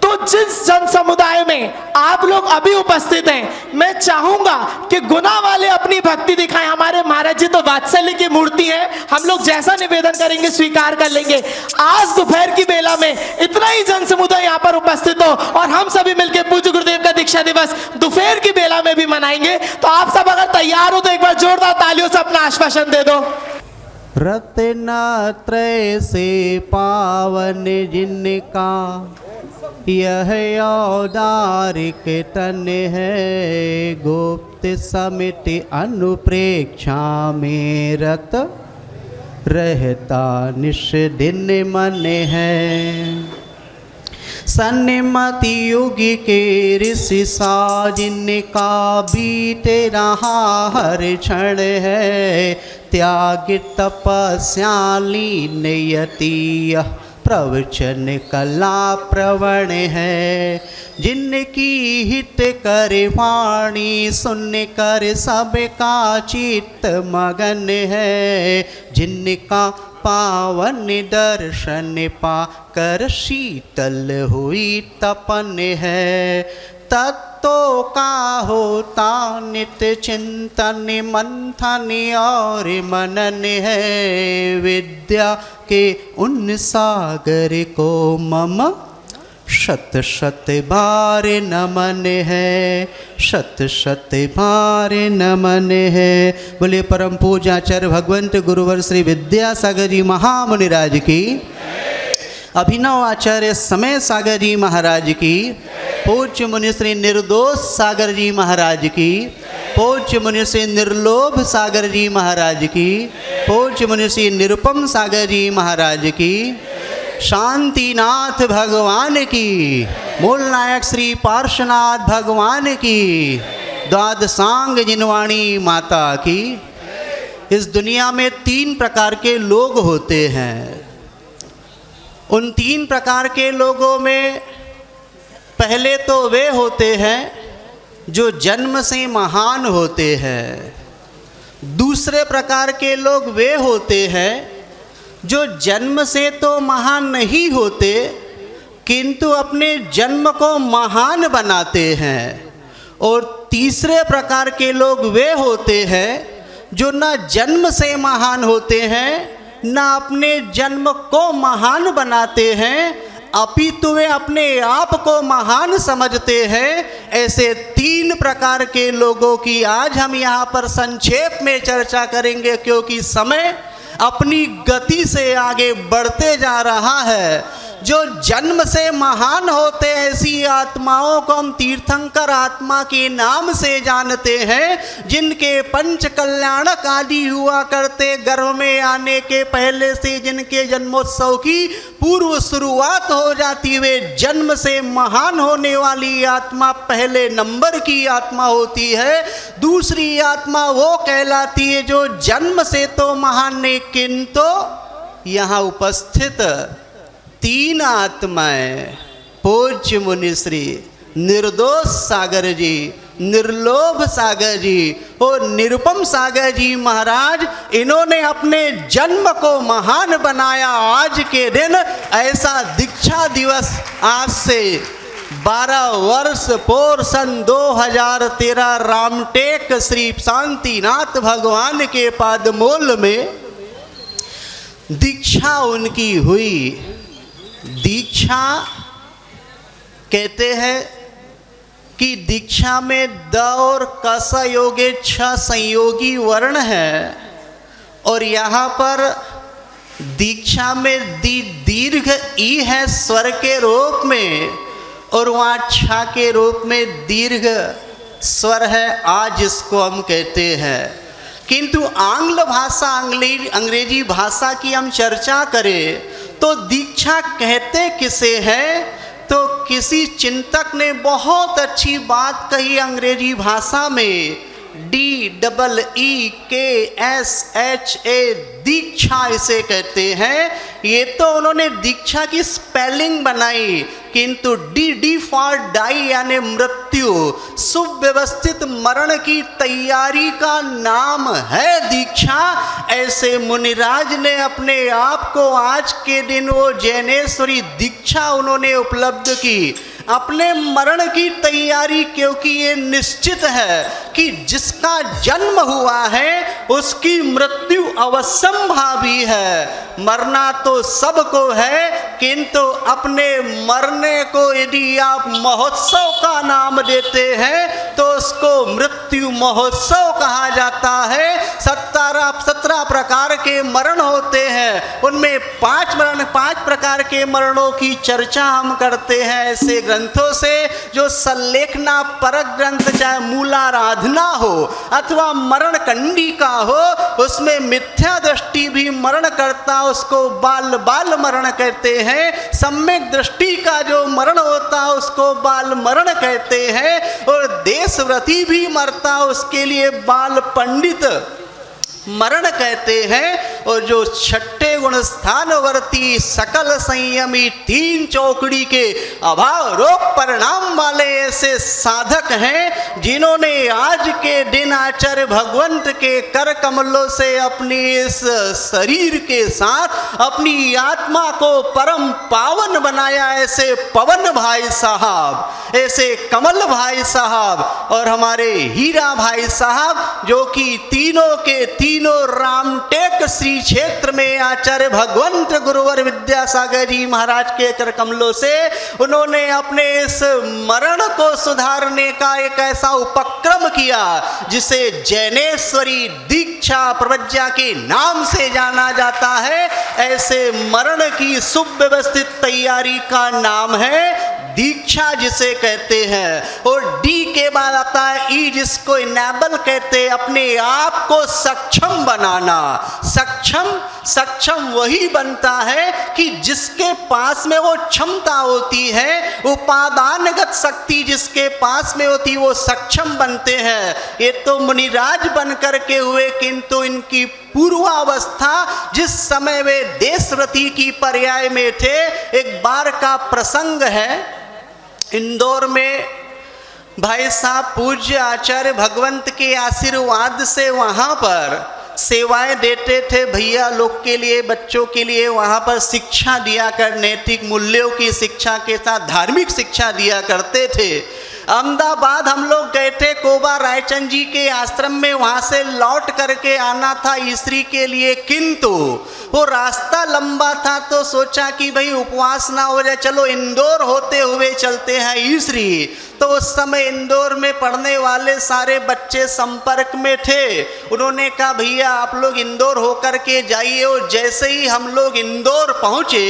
तो जिस जन समुदाय में आप लोग अभी उपस्थित हैं, मैं चाहूंगा कि गुना वाले अपनी भक्ति दिखाएं। हमारे महाराज जी तो वात्सल्य की मूर्ति है, हम लोग जैसा निवेदन करेंगे स्वीकार कर लेंगे। आज दोपहर की बेला में इतना ही जन समुदाय यहाँ पर उपस्थित हो और हम सभी मिलकर पूज्य गुरुदेव का दीक्षा दिवस दोपहर की बेला में भी मनाएंगे। तो आप सब अगर तैयार हो तो एक बार जोरदार तालियों से अपना आश्वासन दे दो। रत्नत्रय से पावन जिनका यह औदारिक तन है, गुप्त समिति अनुप्रेक्षा में रत रहता निश दिन मन है। सन्मति युग के ऋषि सा जिनका बीते रहा हर क्षण है, त्याग तपस्या लीन यति प्रवचन कला प्रवण है। जिनकी हित कर वाणी सुन कर सबका चित्त मगन है, जिनका पावन दर्शन पा कर शीतल हुई तपन है। तत्व का होता नित्य चिंतन मंथन और मनन है, विद्या के उन सागर को मम शत शत बार नमन है, शत शत बार नमन है। बोले परम पूज्याचार्य भगवंत गुरुवर श्री विद्यासागर जी महामुनिराज की, अभिनव आचार्य समय सागर जी महाराज की, पूज्य मुनि श्री निर्दोष सागर जी महाराज की, पूज्य मुनि श्री निर्लोभ सागर जी महाराज की, पूज्य मुनि श्री निरुपम सागर जी महाराज की, शांतिनाथ भगवान की, मूल नायक श्री पार्श्वनाथ भगवान की, द्वादशांग जिनवाणी माता की। इस दुनिया में 3 प्रकार के लोग होते हैं। उन 3 प्रकार के लोगों में पहले तो वे होते हैं जो जन्म से महान होते हैं। दूसरे प्रकार के लोग वे होते हैं जो जन्म से तो महान नहीं होते किंतु अपने जन्म को महान बनाते हैं। और तीसरे प्रकार के लोग वे होते हैं जो न जन्म से महान होते हैं न अपने जन्म को महान बनाते हैं, अपितु वे अपने आप को महान समझते हैं। ऐसे 3 प्रकार के लोगों की आज हम यहाँ पर संक्षेप में चर्चा करेंगे, क्योंकि समय अपनी गति से आगे बढ़ते जा रहा है। जो जन्म से महान होते हैं, ऐसी आत्माओं को हम तीर्थंकर आत्मा के नाम से जानते हैं, जिनके पंच कल्याणक आदि हुआ करते, गर्भ में आने के पहले से जिनके जन्मोत्सव की पूर्व शुरुआत हो जाती, वे जन्म से महान होने वाली आत्मा पहले नंबर की आत्मा होती है। दूसरी आत्मा वो कहलाती है जो जन्म से तो महान नहीं, किंतु यहाँ उपस्थित तीन आत्माएं, पूज्य मुनिश्री निर्दोष सागर जी, निर्लोभ सागर जी और निरुपम सागर जी महाराज, इन्होंने अपने जन्म को महान बनाया। आज के दिन ऐसा दीक्षा दिवस आज से 12 वर्ष पूर्व सन 2013 रामटेक श्री शांतिनाथ भगवान के पादमूल में दीक्षा उनकी हुई। दीक्षा कहते हैं कि दीक्षा में द और कस योगे 6 संयोगी वर्ण है, और यहाँ पर दीक्षा में दीर्घ ई है स्वर के रूप में, और वहाँ छा के रूप में दीर्घ स्वर है आ, जिसको हम कहते हैं। किंतु आंग्ल भाषा अंग्रेजी भाषा की हम चर्चा करें तो दीक्षा कहते किसे है, तो किसी चिंतक ने बहुत अच्छी बात कही अंग्रेजी भाषा में, DEEKSHA दीक्षा इसे कहते हैं। ये तो उन्होंने दीक्षा की स्पेलिंग बनाई, किंतु डी फॉर डाई यानी मृत्यु, सुव्यवस्थित मरण की तैयारी का नाम है दीक्षा। ऐसे मुनिराज ने अपने आप को आज के दिन वो जैनेश्वरी दीक्षा उन्होंने उपलब्ध की, अपने मरण की तैयारी, क्योंकि ये निश्चित है कि जिसका जन्म हुआ है उसकी मृत्यु अवश्यंभावी है। मरना तो सबको है, किंतु अपने मरने को यदि आप महोत्सव का नाम देते हैं तो उसको मृत्यु महोत्सव कहा जाता है। 17 प्रकार के मरण होते हैं, उनमें 5 प्रकार के मरणों की चर्चा हम करते हैं ऐसे ग्रंथों से जो सल्लेखना परक ग्रंथ, चाहे मूलाराधना हो अथवा मरण कंडिका हो, उसमें मिथ्या दृष्टि भी मरण करता, उसको बाल मरण कहते हैं। सम्यक दृष्टि का जो मरण होता है उसको बाल मरण कहते हैं, और देशव्रती भी मरता उसके लिए बाल पंडित मरण कहते हैं। और जो छठे गुण स्थानवर्ती सकल संयमी 3 चौकड़ी के अभाव रोग परिणाम वाले ऐसे साधक हैं, जिन्होंने आज के दिन आचार्य भगवंत के कर कमलों से अपनी इस शरीर के साथ अपनी आत्मा को परम पावन बनाया। ऐसे पवन भाई साहब, ऐसे कमल भाई साहब और हमारे हीरा भाई साहब, जो कि तीनों के तीनों रामटेक श्री क्षेत्र में आचार्य भगवंत गुरुवर विद्यासागर जी महाराज के कर कमलों से उन्होंने अपने इस मरण को सुधारने का एक ऐसा उपक्रम किया जिसे जैनेश्वरी दीक्षा प्रवज्ञा के नाम से जाना जाता है। ऐसे मरण की सुव्यवस्थित तैयारी का नाम है दीक्षा, जिसे कहते हैं। और डी के बाद आता है ई, जिसको इनेबल कहते हैं, अपने आप को सक्षम बनाना। सक्षम वही बनता है कि जिसके पास में वो क्षमता होती है, उपादानगत शक्ति जिसके पास में होती है वो सक्षम बनते हैं। ये तो मुनिराज बन करके हुए, किंतु इनकी पूर्वावस्था जिस समय वे देशव्रती की पर्याय में थे, एक बार का प्रसंग है। इंदौर में भाई साहब पूज्य आचार्य भगवंत के आशीर्वाद से वहाँ पर सेवाएं देते थे भैया लोग के लिए, बच्चों के लिए। वहाँ पर शिक्षा दिया कर, नैतिक मूल्यों की शिक्षा के साथ धार्मिक शिक्षा दिया करते थे। अहमदाबाद हम लोग गए थे कोबा रायचंद जी के आश्रम में, वहाँ से लौट करके आना था स्त्री के लिए, किंतु वो रास्ता लंबा था तो सोचा कि भाई उपवास ना हो जाए, चलो इंदौर होते हुए चलते हैं ईसरी। तो उस समय इंदौर में पढ़ने वाले सारे बच्चे संपर्क में थे। उन्होंने कहा भैया आप लोग इंदौर होकर के जाइए। और जैसे ही हम लोग इंदौर पहुंचे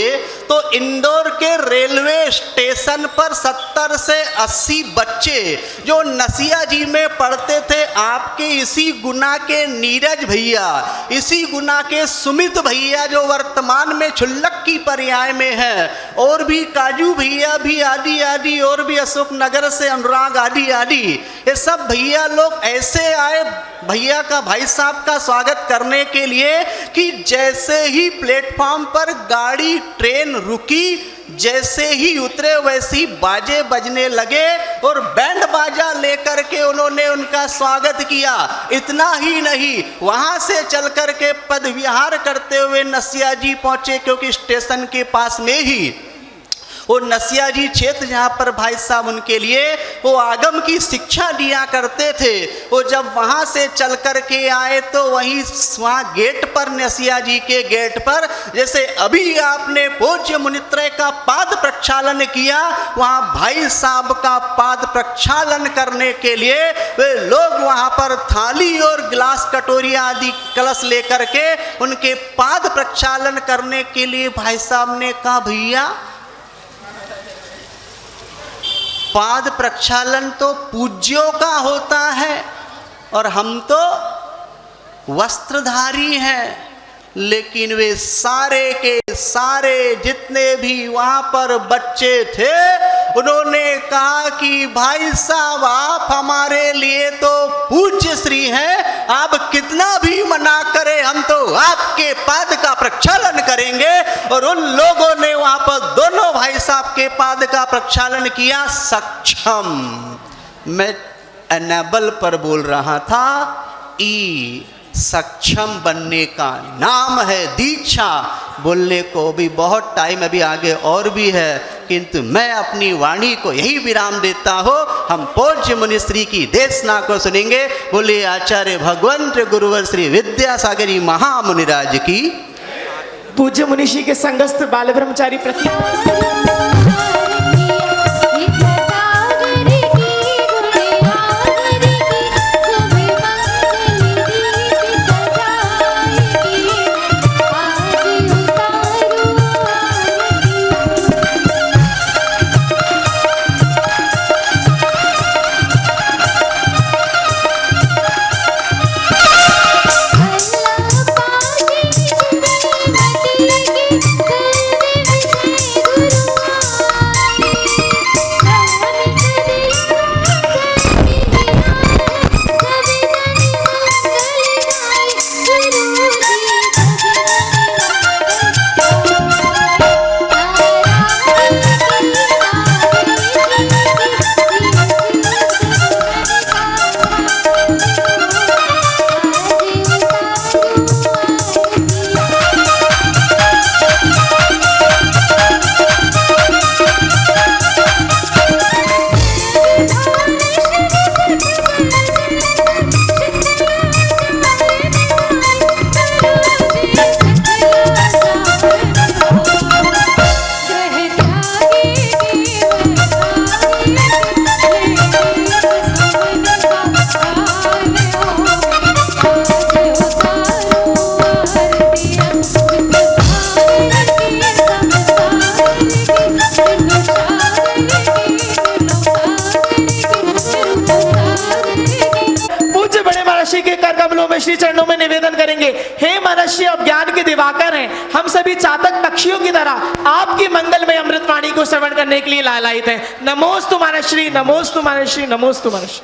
तो इंदौर के रेलवे स्टेशन पर 70 से 80 बच्चे जो नसिया जी में पढ़ते थे, आपके इसी गुना के नीरज भैया, इसी गुना के सुमित भैया जो वर्तमान में छुल्लक की पर्याय में है, और भी काजू भैया भी आदि आदि, और भी अशोक नगर से अनुराग आदि आदि, ये सब भैया लोग ऐसे आए भैया का, भाई साहब का स्वागत करने के लिए कि जैसे ही प्लेटफॉर्म पर गाड़ी ट्रेन रुकी, जैसे ही उतरे वैसे ही बाजे बजने लगे और बैंड बाजा लेकर के उन्होंने उनका स्वागत किया। इतना ही नहीं, वहां से चल कर के पद विहार करते हुए नसिया जी पहुंचे, क्योंकि स्टेशन के पास में ही वो नसिया जी क्षेत्र जहाँ पर भाई साहब उनके लिए वो आगम की शिक्षा दिया करते थे। वो जब वहाँ से चल कर के आए तो वहीं वहाँ गेट पर, नसिया जी के गेट पर, जैसे अभी आपने पूज्य मुनित्रय का पाद प्रक्षालन किया, वहाँ भाई साहब का पाद प्रक्षालन करने के लिए वे लोग वहाँ पर थाली और गिलास कटोरियाँ आदि कलश लेकर के उनके पाद प्रक्षालन करने के लिए भाई साहब ने कहा भैया पाद प्रक्षालन तो पूज्यों का होता है और हम तो वस्त्रधारी हैं। लेकिन वे सारे के सारे जितने भी वहाँ पर बच्चे थे उन्होंने कहा कि भाई साहब आप हमारे लिए तो पूज्य श्री हैं, आप कितना भी मना करें हम तो आपके पाद का प्रक्षालन करेंगे। और उन लोगों ने वहाँ पर दोनों भाई साहब के पाद का प्रक्षालन किया। सक्षम, मैं एनेबल पर बोल रहा था, ई सक्षम बनने का नाम है दीक्षा। बोलने को भी बहुत टाइम अभी आगे और भी है, किंतु मैं अपनी वाणी को यही विराम देता हूँ। हम पूज्य मुनिश्री की देशना को सुनेंगे। बोले आचार्य भगवंत गुरुवर श्री विद्यासागर जी महामुनिराज की। पूज्य मुनिषी के संगस्थ बाल ब्रह्मचारी प्रति श्री चरणों में निवेदन करेंगे। हे महर्षि अब ज्ञान के दिवाकर हैं, हम सभी चातक पक्षियों की तरह आपकी मंगलमय अमृतवाणी को श्रवण करने के लिए लालायित हैं। नमोस्तु महर्षि, नमोस्तु महर्षि, नमोस्तु महर्षि।